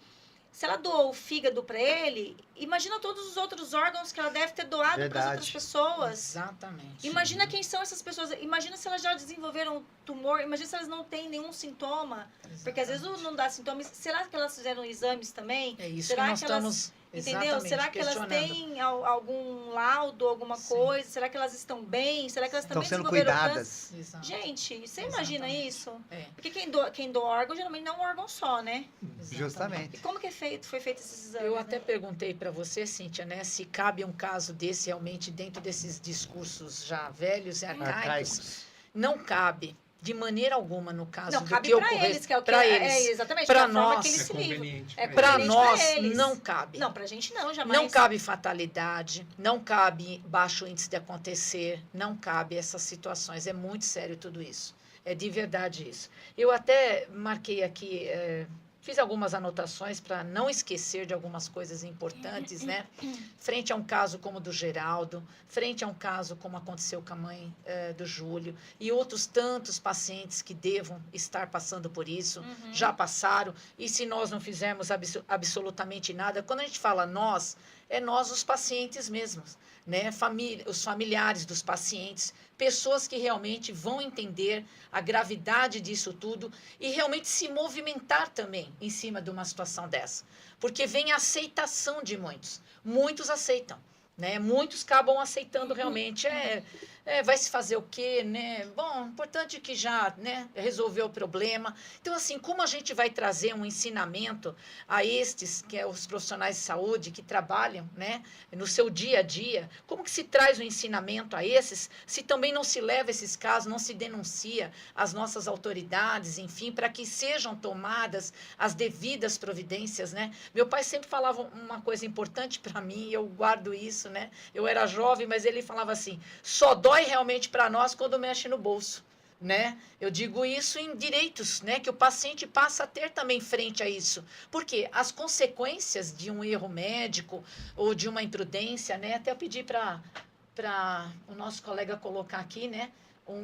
se ela doou o fígado para ele, imagina todos os outros órgãos que ela deve ter doado para as Verdade. outras pessoas. Exatamente. Imagina quem são essas pessoas. Imagina se elas já desenvolveram tumor. Imagina se elas não têm nenhum sintoma. Porque às vezes não dá sintomas. Será que elas fizeram exames também? É isso Será que nós que elas- estamos Entendeu? exatamente Será que elas questionando. têm algum laudo, alguma Sim. coisa? Será que elas estão bem? Será que elas Estão também sendo desenvolveram câncer? cuidadas. Exato. Gente, você imagina Exatamente. isso? É, Porque quem doa órgão geralmente não é um órgão só, né? exatamente. Justamente. E como que foi feito esses exames? Eu né? até perguntei para você, Cíntia, né, se cabe um caso desse realmente dentro desses discursos já velhos e arcaicos. Arcaicos. Não cabe, de maneira alguma, no caso Não, do cabe que para ocorreu. eles, que é o que Pra é, eles. exatamente, Pra que é a forma nós. que eles É se livram. conveniente. É pra Para conveniente nós, pra eles. não cabe. Não, pra gente não, jamais. Não cabe fatalidade, não cabe baixo índice de acontecer, não cabe essas situações. É muito sério tudo isso. É de verdade isso. Eu até marquei aqui, fiz algumas anotações para não esquecer de algumas coisas importantes, né? Frente a um caso como o do Geraldo, frente a um caso como aconteceu com a mãe do Júlio e outros tantos pacientes que devam estar passando por isso, já passaram, e se nós não fizermos absolutamente nada, quando a gente fala nós, é nós os pacientes mesmos, né? Os familiares dos pacientes, pessoas que realmente vão entender a gravidade disso tudo e realmente se movimentar também em cima de uma situação dessa. Porque vem a aceitação de muitos. Muitos aceitam, né? Muitos acabam aceitando realmente. Vai se fazer o quê, né? Bom, importante que já, né, resolveu o problema. Então, assim, como a gente vai trazer um ensinamento a estes, que é os profissionais de saúde que trabalham, né, no seu dia a dia, como que se traz o ensinamento a esses, se também não se leva esses casos, não se denuncia as nossas autoridades, enfim, para que sejam tomadas as devidas providências, né? Meu pai sempre falava uma coisa importante para mim, eu guardo isso, né? Eu era jovem, mas ele falava assim, só dói realmente para nós quando mexe no bolso, né? Eu digo isso em direitos, né? Que o paciente passa a ter também frente a isso. Porque as consequências de um erro médico ou de uma imprudência, né? Até eu pedi para o nosso colega colocar aqui, né?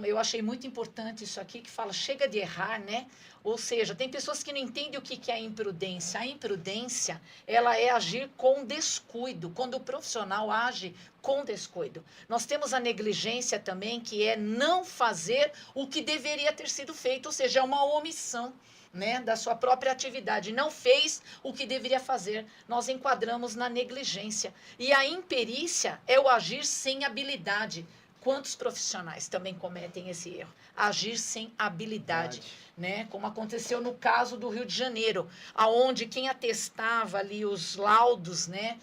Eu achei muito importante isso aqui, que fala, chega de errar, né? Ou seja, tem pessoas que não entendem o que é a imprudência. A imprudência, ela é agir com descuido, quando o profissional age com descuido. Nós temos a negligência também, que é não fazer o que deveria ter sido feito, ou seja, é uma omissão, né, da sua própria atividade. Não fez o que deveria fazer. Nós enquadramos na negligência. E a imperícia é o agir sem habilidade. Quantos profissionais também cometem esse erro? Agir sem habilidade, né? Como aconteceu no caso do Rio de Janeiro, aonde quem atestava ali os laudos, né,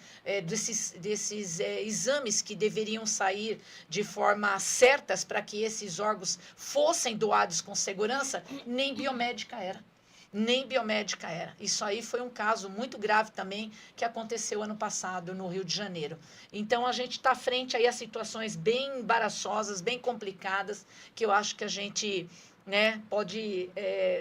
desses exames que deveriam sair de forma certas para que esses órgãos fossem doados com segurança, nem biomédica era. Nem biomédica era. Isso aí foi um caso muito grave também que aconteceu ano passado no Rio de Janeiro. Então, a gente está frente aí a situações bem embaraçosas, bem complicadas, que eu acho que a gente, né, pode,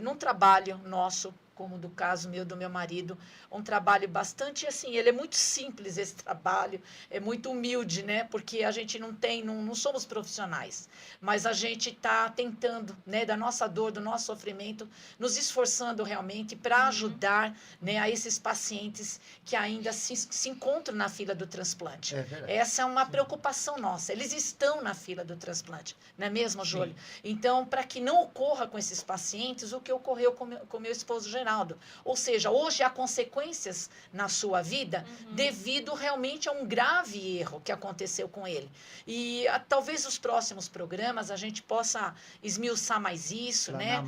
num trabalho nosso, como do caso meu, do meu marido, um trabalho bastante assim, ele é muito simples esse trabalho, é muito humilde, né, porque a gente não somos profissionais, mas a gente está tentando, né, da nossa dor, do nosso sofrimento, nos esforçando realmente para ajudar, né, a esses pacientes que ainda se encontram na fila do transplante. Essa é uma preocupação nossa, eles estão na fila do transplante, não é mesmo, Júlio? Então, para que não ocorra com esses pacientes o que ocorreu com meu esposo Geraldo, ou seja, hoje há consequências na sua vida devido realmente a um grave erro que aconteceu com ele. E talvez os próximos programas a gente possa esmiuçar mais isso, né?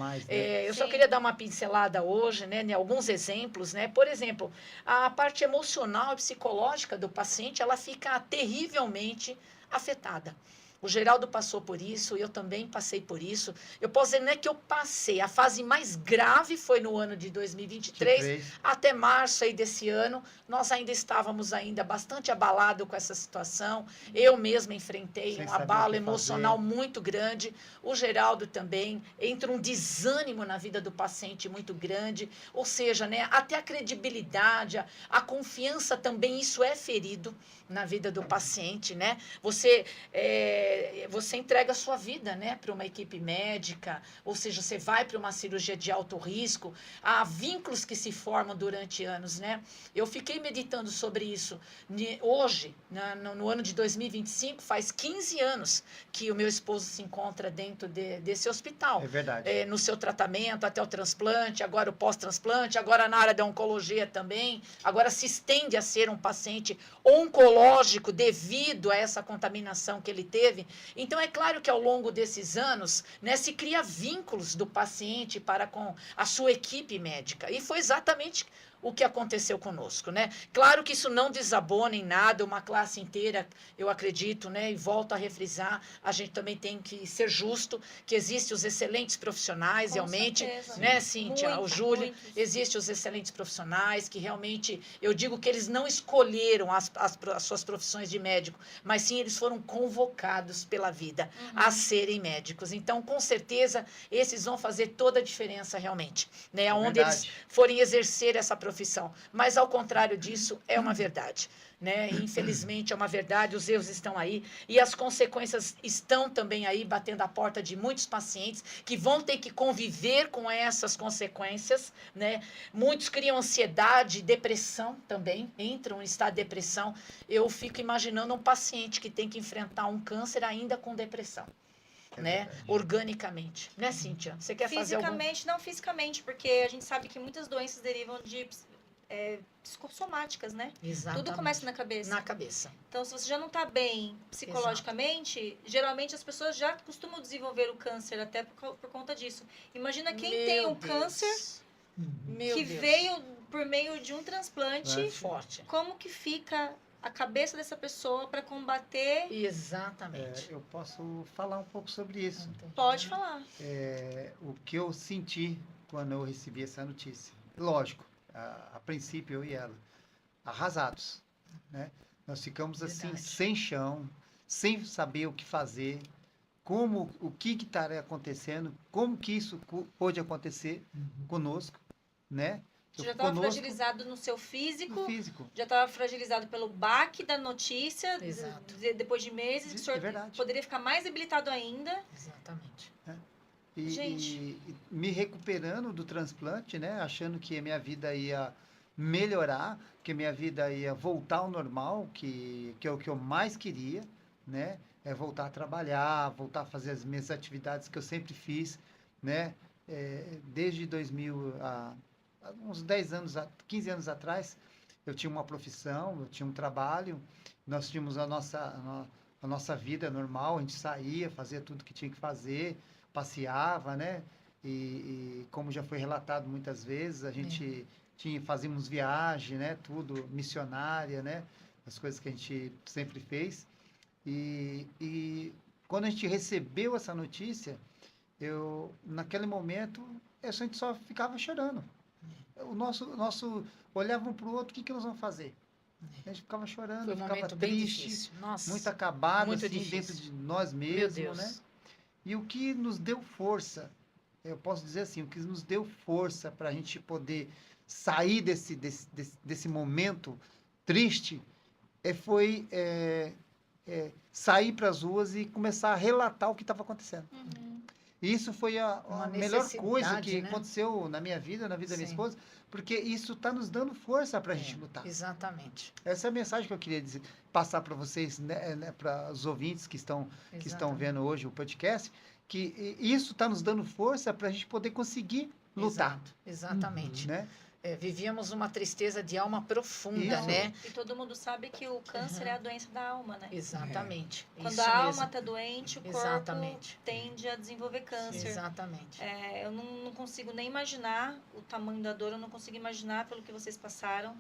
Eu só queria dar uma pincelada hoje, né, em alguns exemplos, né? Por exemplo, a parte emocional e psicológica do paciente, ela fica terrivelmente afetada. O Geraldo passou por isso, eu também passei por isso. Eu posso dizer, não é que eu passei, a fase mais grave foi no ano de 2023, até março aí desse ano, nós ainda estávamos ainda bastante abalados com essa situação. Eu mesma enfrentei um abalo emocional muito grande. O Geraldo também, entra um desânimo na vida do paciente muito grande, ou seja, né, até a credibilidade, a confiança também, isso é ferido na vida do paciente, né? Você entrega a sua vida, né, para uma equipe médica, ou seja, você vai para uma cirurgia de alto risco, há vínculos que se formam durante anos, né? Eu fiquei meditando sobre isso. Hoje, no ano de 2025, faz 15 anos que o meu esposo se encontra dentro desse hospital. É verdade. No seu tratamento, até o transplante, agora o pós-transplante, agora na área da oncologia também, agora se estende a ser um paciente oncológico devido a essa contaminação que ele teve. Então, é claro que ao longo desses anos, né, se cria vínculos do paciente para com a sua equipe médica. E foi exatamente o que aconteceu conosco, né? Claro que isso não desabona em nada, uma classe inteira, eu acredito, né? E volto a refrisar, a gente também tem que ser justo, que existem os excelentes profissionais, Com realmente, certeza. né, Cíntia, o Júlio, Muitos. existem os excelentes profissionais que realmente, eu digo que eles não escolheram as suas profissões de médico, mas sim eles foram convocados pela vida a serem médicos. Então, com certeza, esses vão fazer toda a diferença realmente, né? Onde eles forem exercer essa profissão. Mas, ao contrário disso, é uma verdade. Né? Infelizmente, é uma verdade, os erros estão aí e as consequências estão também aí, batendo a porta de muitos pacientes que vão ter que conviver com essas consequências. Né? Muitos criam ansiedade, depressão também, entram em estado de depressão. Eu fico imaginando um paciente que tem que enfrentar um câncer ainda com depressão. Né? Organicamente. Né, Cíntia? Você quer fazer algum... Fisicamente, não fisicamente, porque a gente sabe que muitas doenças derivam de psicossomáticas, né? Exatamente. Tudo começa na cabeça. Na cabeça. Então, se você já não está bem psicologicamente, geralmente as pessoas já costumam desenvolver o câncer até por conta disso. Imagina quem tem um câncer que veio por meio de um transplante, forte. como que fica a cabeça dessa pessoa para combater... Exatamente. Eu posso falar um pouco sobre isso. Pode falar. O que eu senti quando eu recebi essa notícia. Lógico, a princípio eu e ela, arrasados. Né? Nós ficamos assim, sem chão, sem saber o que fazer, o que estaria acontecendo, como que isso pôde acontecer conosco, né? Você já estava fragilizado no seu físico, já estava fragilizado pelo baque da notícia, depois de meses, que o senhor poderia ficar mais debilitado ainda. Exatamente. E me recuperando do transplante, né? Achando que a minha vida ia melhorar, que a minha vida ia voltar ao normal, que é o que eu mais queria, né? É voltar a trabalhar, voltar a fazer as minhas atividades que eu sempre fiz, né? Desde 2000 uns 10 anos, 15 anos atrás, eu tinha uma profissão, eu tinha um trabalho, nós tínhamos a nossa vida normal, a gente saía, fazia tudo que tinha que fazer, passeava, né? E como já foi relatado muitas vezes, a gente fazíamos viagem, né? Tudo missionária, né? As coisas que a gente sempre fez. E quando a gente recebeu essa notícia, naquele momento, a gente só ficava chorando. O nosso olhava um para o outro, o que nós vamos fazer? A gente ficava chorando, ficava triste, muito acabado, muito assim, dentro de nós mesmos, né? E o que nos deu força, eu posso dizer assim, o que nos deu força para a gente poder sair desse momento triste, foi sair para as ruas e começar a relatar o que estava acontecendo. E isso foi a melhor coisa que aconteceu na minha vida, na vida da minha esposa, porque isso está nos dando força para a gente lutar. Exatamente. Essa é a mensagem que eu queria passar para vocês, né, para os ouvintes que estão vendo hoje o podcast, que isso está nos dando força para a gente poder conseguir lutar. Exatamente. Né? Vivíamos uma tristeza de alma profunda, Isso. né? E todo mundo sabe que o câncer é a doença da alma, né? Exatamente. Quando isso a alma mesmo. está doente, o corpo tende a desenvolver câncer. Exatamente. Eu não consigo nem imaginar o tamanho da dor, eu não consigo imaginar pelo que vocês passaram.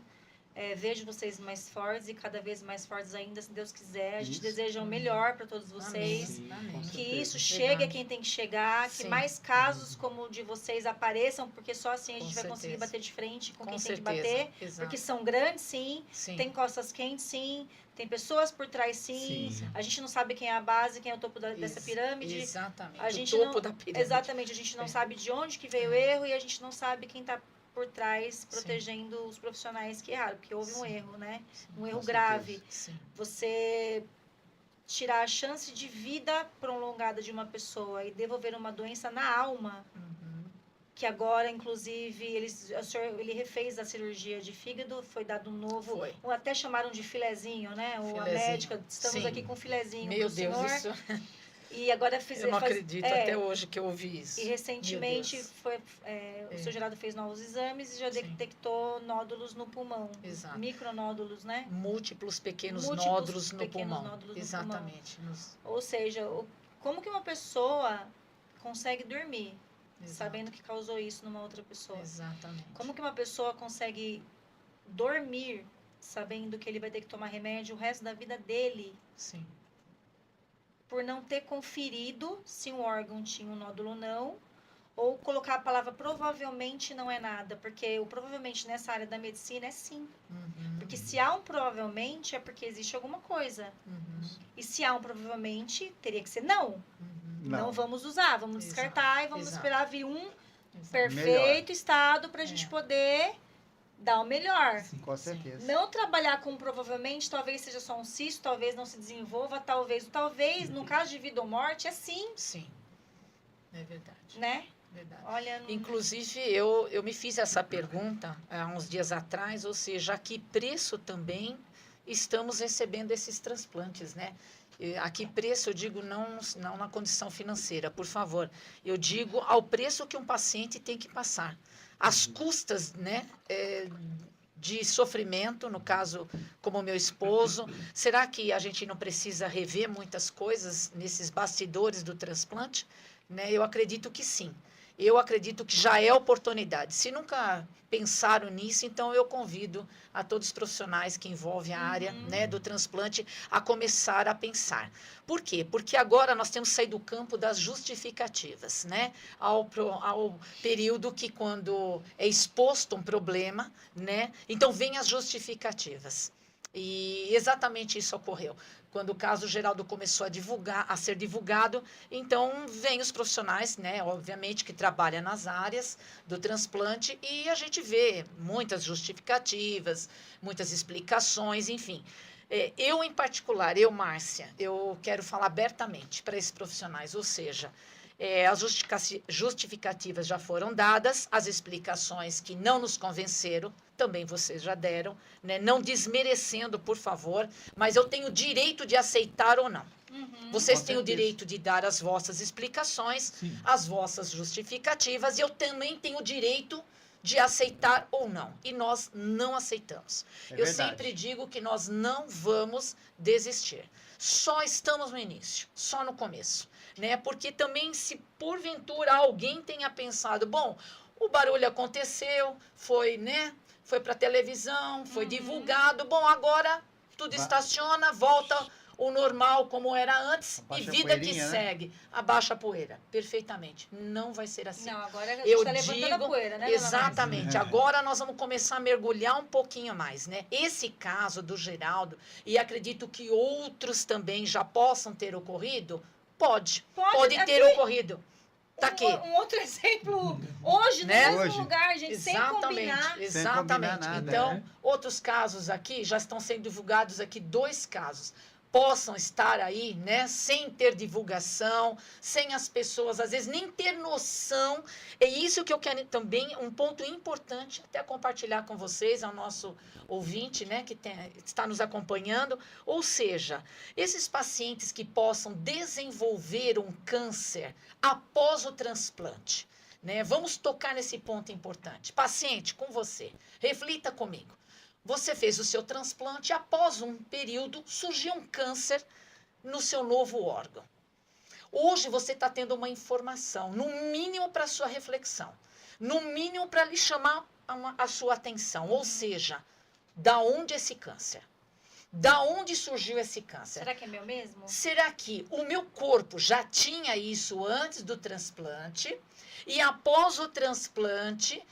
Vejo vocês mais fortes e cada vez mais fortes ainda, se Deus quiser. A gente deseja o melhor para todos vocês. Amém. Que isso chegue a quem tem que chegar, que mais casos como o de vocês apareçam, porque só assim a gente vai conseguir bater de frente com quem tem que bater. Porque são grandes, sim. Tem costas quentes, sim. Tem pessoas por trás, sim. A gente não sabe quem é a base, quem é o topo dessa pirâmide. Exatamente. A gente o topo da pirâmide. Exatamente. A gente não sabe de onde que veio o erro e a gente não sabe quem está por trás, protegendo os profissionais que erraram, porque houve um erro, né? Um erro grave. Você tirar a chance de vida prolongada de uma pessoa e devolver uma doença na alma, que agora, inclusive, ele refez a cirurgia de fígado, foi dado um novo, até chamaram de filezinho, né? A médica, estamos aqui com filezinho. Meu Deus, isso... E agora eu não acredito até hoje que eu ouvi isso. E recentemente o seu Geraldo fez novos exames e já detectou nódulos no pulmão. Exato. Micronódulos, né? Múltiplos pequenos nódulos no pulmão. Exatamente. Ou seja, como que uma pessoa consegue dormir sabendo que causou isso numa outra pessoa. Exatamente. Como que uma pessoa consegue dormir sabendo que ele vai ter que tomar remédio o resto da vida dele Sim. por não ter conferido se um órgão tinha um nódulo ou não, ou colocar a palavra provavelmente não é nada, porque o provavelmente nessa área da medicina é sim. Uhum. Porque se há um provavelmente é porque existe alguma coisa. Uhum. E se há um provavelmente, teria que ser não. Uhum. Não vamos usar, vamos Exato, descartar e vamos exato. esperar vir um Exato. perfeito estado para a gente É. poder dar o melhor. Sim. Com certeza. Não trabalhar com provavelmente, talvez seja só um cisto, talvez não se desenvolva, talvez, no caso de vida ou morte, é sim, Sim. É verdade. né? Verdade. Olha, não- Inclusive, eu me fiz essa pergunta há uns dias atrás, ou seja, a que preço também estamos recebendo esses transplantes, né? A que preço, eu digo, não na condição financeira, por favor. Eu digo ao preço que um paciente tem que passar. As custas, né? De sofrimento, no caso, como meu esposo. Será que a gente não precisa rever muitas coisas nesses bastidores do transplante? Né? Eu acredito que sim. Eu acredito que já é oportunidade. Se nunca pensaram nisso, então eu convido a todos os profissionais que envolvem a área, né, do transplante a começar a pensar. Por quê? Porque agora nós temos saído do campo das justificativas, né, ao período que quando é exposto um problema, né, então vem as justificativas. E exatamente isso ocorreu. Quando o caso Geraldo começou a ser divulgado, então vem os profissionais, né, obviamente, que trabalham nas áreas do transplante e a gente vê muitas justificativas, muitas explicações, enfim. Eu, em particular, Márcia, eu quero falar abertamente para esses profissionais, ou seja, as justificativas já foram dadas, as explicações que não nos convenceram, também vocês já deram, né? Não desmerecendo, por favor, mas eu tenho o direito de aceitar ou não. Vocês Com têm o certeza. direito de dar as vossas explicações, Sim. as vossas justificativas, e eu também tenho o direito de aceitar ou não. E nós não aceitamos. É Eu verdade. sempre digo que nós não vamos desistir. Só estamos no início, só no começo, né? Porque também se porventura alguém tenha pensado, bom, o barulho aconteceu, foi, né? Foi para televisão, foi divulgado, bom, agora tudo estaciona, volta o normal como era antes Abaixa e a vida que poeirinha, né? segue. Abaixa a poeira, perfeitamente. Não vai ser assim. não, agora a gente Eu está levantando a digo, poeira, né, dona Márcia? exatamente. Agora nós vamos começar a mergulhar um pouquinho mais, né? Esse caso do Geraldo, e acredito que outros também já possam ter ocorrido, pode ter aqui, ocorrido. Tá aqui. Um outro exemplo, hoje, no Né? mesmo Hoje. lugar, gente, sem combinar. Exatamente. nada, Então, né? outros casos aqui, já estão sendo divulgados aqui 2 casos. Possam estar aí, né, sem ter divulgação, sem as pessoas, às vezes, nem ter noção. É isso que eu quero também, um ponto importante, até compartilhar com vocês, ao nosso ouvinte, né, que está nos acompanhando. Ou seja, esses pacientes que possam desenvolver um câncer após o transplante, né? Vamos tocar nesse ponto importante. Paciente, com você, reflita comigo. Você fez o seu transplante e após um período surgiu um câncer no seu novo órgão. Hoje você está tendo uma informação, no mínimo para sua reflexão, no mínimo para lhe chamar a sua atenção. Ou seja, da onde esse câncer? Da onde surgiu esse câncer? Será que é meu mesmo? Será que o meu corpo já tinha isso antes do transplante e após o transplante,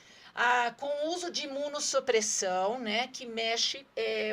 com o uso de imunossupressão, né, que mexe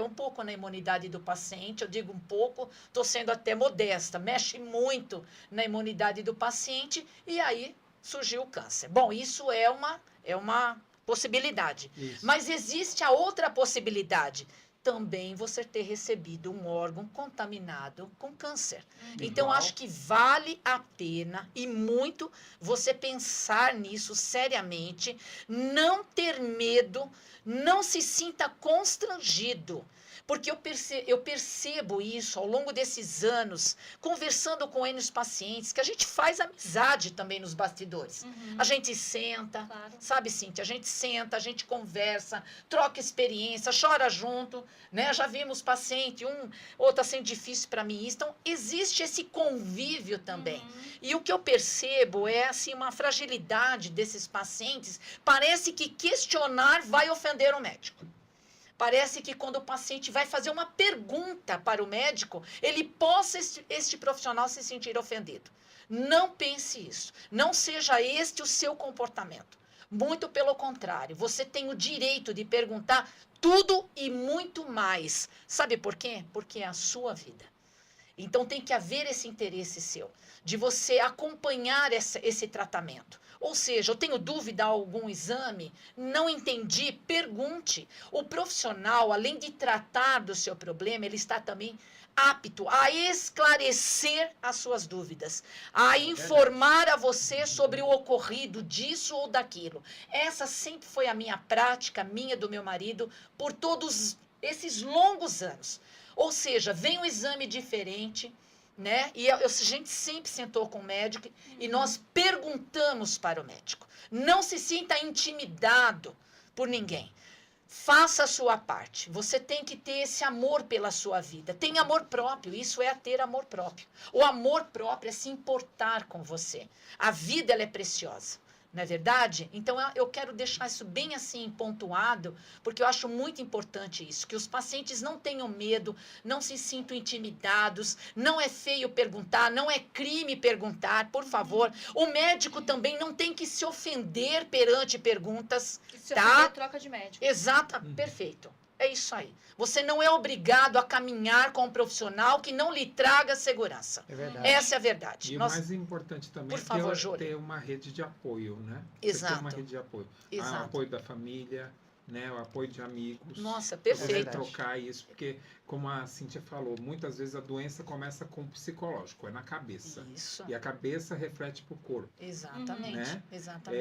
um pouco na imunidade do paciente, eu digo um pouco, estou sendo até modesta, mexe muito na imunidade do paciente e aí surgiu o câncer. Bom, isso é uma possibilidade. Isso. Mas existe a outra possibilidade, também você ter recebido um órgão contaminado com câncer. Então, Igual. acho que vale a pena e muito você pensar nisso seriamente, não ter medo, não se sinta constrangido. Porque eu percebo isso ao longo desses anos, conversando com N pacientes, que a gente faz amizade também nos bastidores. A gente senta, sabe, Cíntia? A gente senta, a gente conversa, troca experiência, chora junto, né? Já vimos paciente, está sendo difícil para mim. Então, existe esse convívio também. E o que eu percebo é, assim, uma fragilidade desses pacientes. Parece que questionar vai ofender o médico. Parece que quando o paciente vai fazer uma pergunta para o médico, ele possa, este profissional, se sentir ofendido. Não pense isso. Não seja este o seu comportamento. Muito pelo contrário. Você tem o direito de perguntar tudo e muito mais. Sabe por quê? Porque é a sua vida. Então tem que haver esse interesse seu, de você acompanhar esse tratamento. Ou seja, eu tenho dúvida a algum exame, não entendi, pergunte. O profissional, além de tratar do seu problema, ele está também apto a esclarecer as suas dúvidas, a informar a você sobre o ocorrido disso ou daquilo. Essa sempre foi a minha prática, minha, do meu marido, por todos esses longos anos. Ou seja, vem um exame diferente, né? E a gente sempre sentou com o médico e nós perguntamos para o médico. Não se sinta intimidado por ninguém. Faça a sua parte. Você tem que ter esse amor pela sua vida. Tem amor próprio, isso é ter amor próprio. O amor próprio é se importar com você. A vida, ela é preciosa. Não é verdade? Então, eu quero deixar isso bem assim pontuado, porque eu acho muito importante isso, que os pacientes não tenham medo, não se sintam intimidados, não é feio perguntar, não é crime perguntar, por favor. O médico também não tem que se ofender perante perguntas, E se tá? ofender, troca de médico. Exato, perfeito. É isso aí. Você não é obrigado a caminhar com um profissional que não lhe traga segurança. É verdade. Essa é a verdade. E o mais importante também Por favor, é ter uma rede de apoio, né? Exato. Ter uma rede de apoio. Exato. O apoio da família, né? O apoio de amigos. Nossa, Pra perfeito. você trocar isso, porque, como a Cíntia falou, muitas vezes a doença começa com o psicológico, é na cabeça. Isso. E a cabeça reflete para o corpo. Exatamente. Né? Exatamente.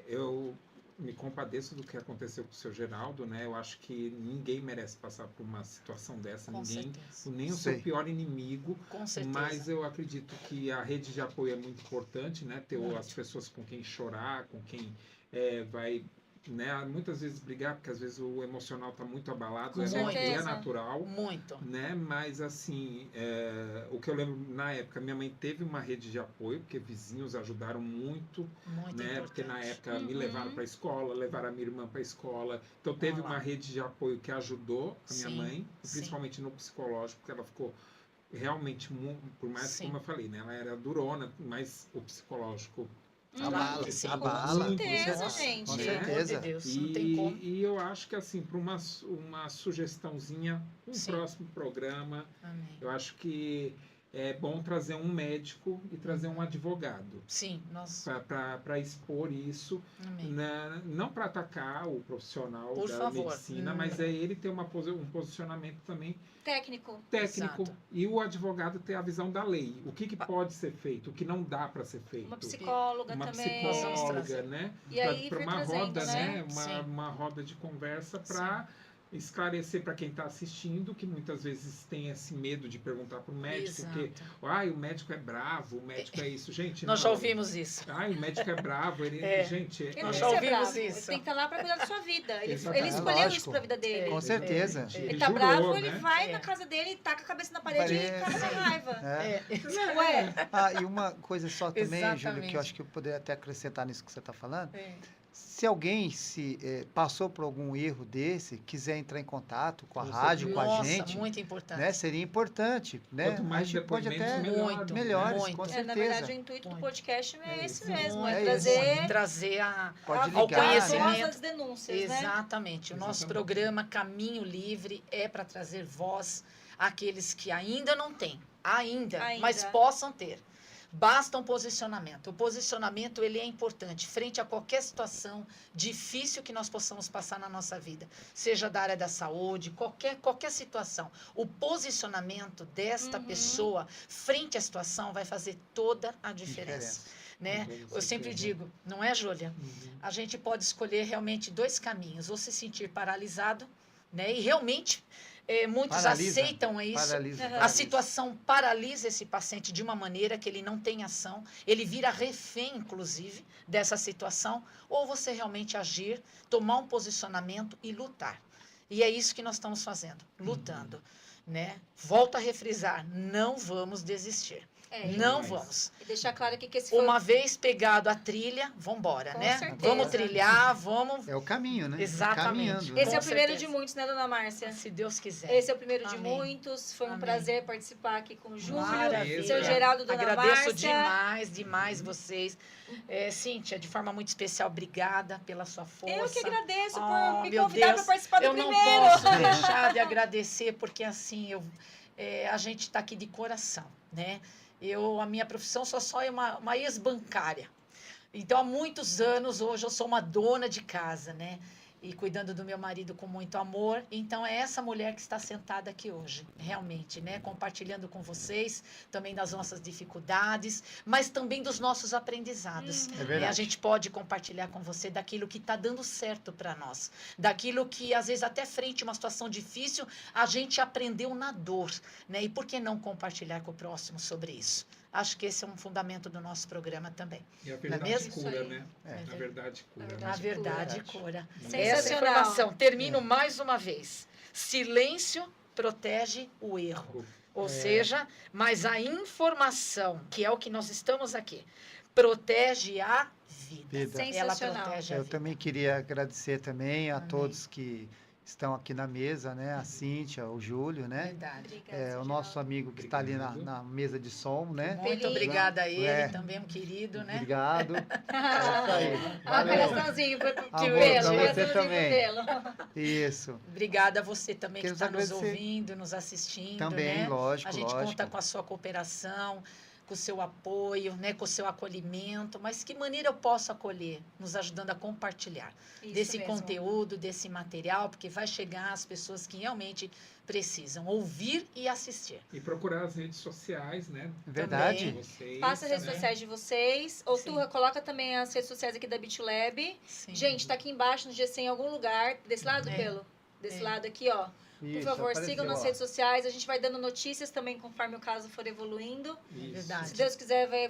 Eu me compadeço do que aconteceu com o seu Geraldo, né? Eu acho que ninguém merece passar por uma situação dessa, Com ninguém, certeza. nem o seu pior inimigo. Com certeza. Mas eu acredito que a rede de apoio é muito importante, né? Ter Muito. as pessoas com quem chorar, com quem vai, né? Muitas vezes brigar, porque às vezes o emocional está muito abalado, Com é certeza. natural, Muito. né? Mas assim, o que eu lembro na época, minha mãe teve uma rede de apoio, porque vizinhos ajudaram muito, Muito né? importante. Porque na época me levaram para a escola, levaram a minha irmã para a escola. Então teve Olha lá. uma rede de apoio que ajudou a minha Sim, mãe, sim. principalmente no psicológico, porque ela ficou realmente, por mais Sim. como eu falei, né? Ela era durona, mas o psicológico Abala, que sim. abala. Com certeza, Nossa, gente. Com Pelo amor de certeza. Deus, não tem como. e eu acho que assim, para uma sugestãozinha, um Sim. próximo programa, Amém. eu acho que é bom trazer um médico e trazer um advogado Sim, nós. para expor isso, Amém. não para atacar o profissional Por da favor. medicina, mas é ele ter um posicionamento também Técnico. técnico Exato. e o advogado ter a visão da lei, o que pode ser feito, o que não dá para ser feito. Uma psicóloga Uma também. Nós vamos psicóloga, trazer. né? E aí Para vir uma trazendo, roda, né? né? Sim. Uma roda de conversa para esclarecer para quem está assistindo, que muitas vezes tem esse medo de perguntar para o médico, Exato. porque o médico é bravo, o médico é isso. Gente, Nós não. já ouvimos isso. O médico é bravo, ele, gente, Ele Nós não já precisa ser ouvimos bravo. isso. Ele tem que estar lá para cuidar da sua vida. Ele Exatamente. escolheu Lógico. isso para a vida dele. Com certeza. Ele tá jurou, bravo, né? ele vai É. na casa dele, taca a cabeça na parede e Parece. caga na raiva. É. Ué, E uma coisa só também, Júlia, que Exatamente. eu acho que eu poderia até acrescentar nisso que você está falando. É. Se alguém passou por algum erro desse, quiser entrar em contato com a Com rádio, com a Nossa, gente, muito importante. né, seria importante, né? Quanto mais a gente pode depoimentos, até melhor, Muito, melhores, muito. com na certeza. verdade, o intuito do Muito. podcast é É esse isso. mesmo, É é isso. trazer Trazer Pode ao ligar, né? conhecimento. as denúncias, né? Exatamente. O nosso Exatamente. programa Caminho Livre é para trazer voz àqueles que ainda não têm, ainda, mas possam ter. Basta um posicionamento. O posicionamento ele é importante frente a qualquer situação difícil que nós possamos passar na nossa vida, seja da área da saúde, qualquer situação. O posicionamento desta pessoa frente à situação vai fazer toda a diferença. Né? Com Eu sempre certeza. digo, não é, Júlia? Uhum. A gente pode escolher realmente dois caminhos, ou se sentir paralisado né? E realmente muitos Paralisa. aceitam isso. Paralisa, Aham. A paralisa. situação paralisa esse paciente de uma maneira que ele não tem ação, ele vira refém, inclusive, dessa situação, ou você realmente agir, tomar um posicionamento e lutar. E é isso que nós estamos fazendo, lutando, né? Volto a refrisar, não vamos desistir. Não Jamais. vamos. E deixar claro aqui que esse foi Uma vez pegado a trilha, vamos embora, Com né? certeza. Vamos trilhar, vamos... É o caminho, né? Exatamente. Caminhando, Esse né? é o Com primeiro certeza. de muitos, né, dona Márcia? Se Deus quiser. Esse é o primeiro de Amém. muitos. Foi um Amém. prazer participar aqui com o Júlio, Maravilha. seu Geraldo, dona Agradeço Márcia. demais vocês. Cíntia, de forma muito especial, obrigada pela sua força. Eu que agradeço por Oh, me meu convidar Deus. para participar do Eu não primeiro. posso deixar de agradecer, porque assim, a gente está aqui de coração, né? A minha profissão só é uma ex-bancária. Então, há muitos anos, hoje eu sou uma dona de casa, né? E cuidando do meu marido com muito amor. Então, é essa mulher que está sentada aqui hoje, realmente, né? Compartilhando com vocês também das nossas dificuldades, mas também dos nossos aprendizados. É verdade. A gente pode compartilhar com você daquilo que está dando certo para nós, daquilo que, às vezes, até frente a uma situação difícil, a gente aprendeu na dor, né? E por que não compartilhar com o próximo sobre isso? Acho que esse é um fundamento do nosso programa também. E a Não é verdade mesmo? cura, Isso aí. né? É. A verdade cura. A verdade cura. Sensacional. Essa informação, termino mais uma vez. Silêncio protege o erro. Ou seja, mas a informação, que é o que nós estamos aqui, protege a vida. Vida. Ela Sensacional. protege a Eu vida. também queria agradecer também a Amém. todos que estão aqui na mesa, né? A Cíntia, o Júlio, né? Verdade. Obrigada, O seu nosso Geraldo. amigo que está ali na mesa de som, né? Muito Feliz. obrigada a ele, É. também um querido, né? Obrigado. É isso aí. Ah, Valeu. coraçãozinho pro Amor, pelo, pra você coraçãozinho pro também. pelo. Isso. Obrigada a você também que Queremos está nos agradecer. ouvindo, nos assistindo, Também, né? lógico, A gente lógico. conta com a sua cooperação, com o seu apoio, né? Com o seu acolhimento. Mas que maneira eu posso acolher? Nos ajudando a compartilhar Isso desse mesmo. conteúdo, desse material, porque vai chegar às pessoas que realmente precisam ouvir e assistir. E procurar as redes sociais, né? Verdade. Também. Vocês, Passa as redes né? sociais de vocês. Ou Sim. Turra, coloca também as redes sociais aqui da BitLab. Sim. Gente, tá aqui embaixo no GC em algum lugar. Desse lado, É. Pelo? Desse É. lado aqui, ó. Por Isso, favor, apareceu, sigam nas ó. redes sociais. A gente vai dando notícias também conforme o caso for evoluindo. Isso. Verdade. Se Deus quiser, vai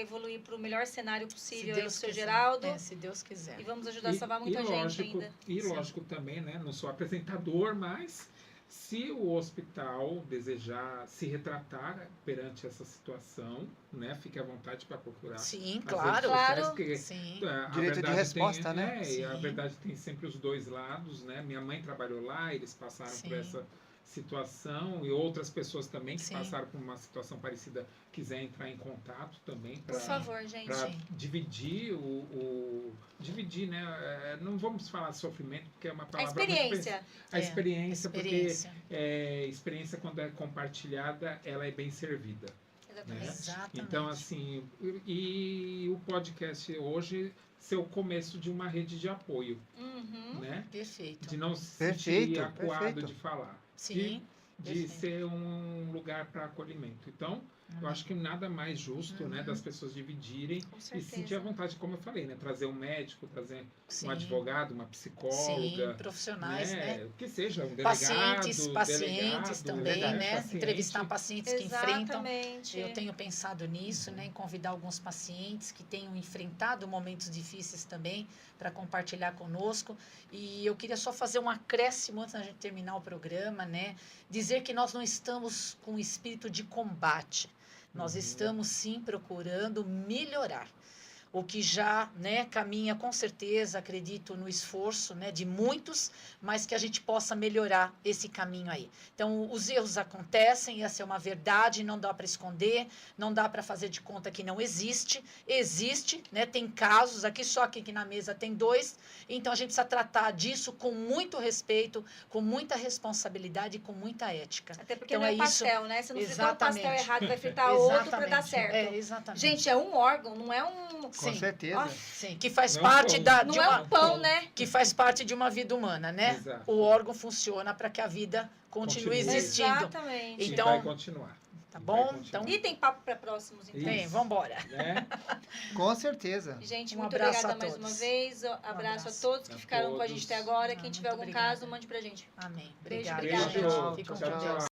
evoluir para o melhor cenário Se possível aí, o Deus seu quiser. Geraldo. Se Deus quiser. E vamos ajudar a salvar muita gente lógico, ainda. E Sim. lógico também, né? Não sou apresentador, mas se o hospital desejar se retratar perante essa situação, né? Fique à vontade para procurar. Sim, as claro. redes sociais, Claro. porque, Sim. a Direito de verdade resposta, tem, né? E a Sim. verdade tem sempre os dois lados, né? Minha mãe trabalhou lá, eles passaram Sim. por essa situação e outras pessoas também que Sim. passaram por uma situação parecida quiser entrar em contato também Por para favor, gente. para Sim. dividir dividir, né? Não vamos falar de sofrimento porque é uma A palavra muito experiência. a experiência, Experiência. porque experiência quando é compartilhada, ela é bem servida. Exatamente. Exatamente. Então, assim, e o podcast hoje ser o começo de uma rede de apoio, Uhum. né? Perfeito. De não se Perfeito, sentir acuado perfeito. de falar. Sim. De perfeito. ser um lugar para acolhimento. Então, eu acho que nada mais justo, né, das pessoas dividirem Com e certeza. sentir a vontade, como eu falei, né, trazer um médico, trazer Sim. um advogado, uma Sim, psicóloga, profissionais, né? que seja um delegado, Pacientes delegado, também, verdade, né? paciente. Entrevistar pacientes que enfrentam. Exatamente. Eu tenho pensado nisso, né, em convidar alguns pacientes que tenham enfrentado momentos difíceis também para compartilhar conosco. E eu queria só fazer um acréscimo antes da gente terminar o programa, né? Dizer que nós não estamos com espírito de combate. Nós estamos sim procurando melhorar. O que já, né, caminha com certeza, acredito no esforço, né, de muitos, mas que a gente possa melhorar esse caminho aí. Então, os erros acontecem, essa é uma verdade, não dá para esconder, não dá para fazer de conta que não existe. Existe, né, tem casos, aqui só aqui na mesa tem 2, então a gente precisa tratar disso com muito respeito, com muita responsabilidade e com muita ética. Até porque Então, não é é isso. pastel, né? Você não fritar um pastel Exatamente. errado, vai fritar outro para dar Exatamente. certo. Exatamente. Gente, é um órgão, não é um... Com Sim. certeza. Ó, Sim, que faz Não parte pão. da, não de é uma, um pão, né? que faz parte de uma vida humana, né? Exato. O órgão funciona para que a vida continue Continue. existindo. Exatamente. E Então- vai continuar. Tá bom? continuar. Então, E tem papo para próximos, então. tem, vambora. Né? Com certeza. Gente, Um muito abraço obrigada a mais todos. uma vez. Abraço abraço. a todos que A ficaram com a gente todos. até agora. Quem Muito tiver algum obrigada. caso, mande pra gente. Amém. Beijo, Obrigada, obrigada. gente. Beijo. Fiquem Tchau, com tchau. Deus.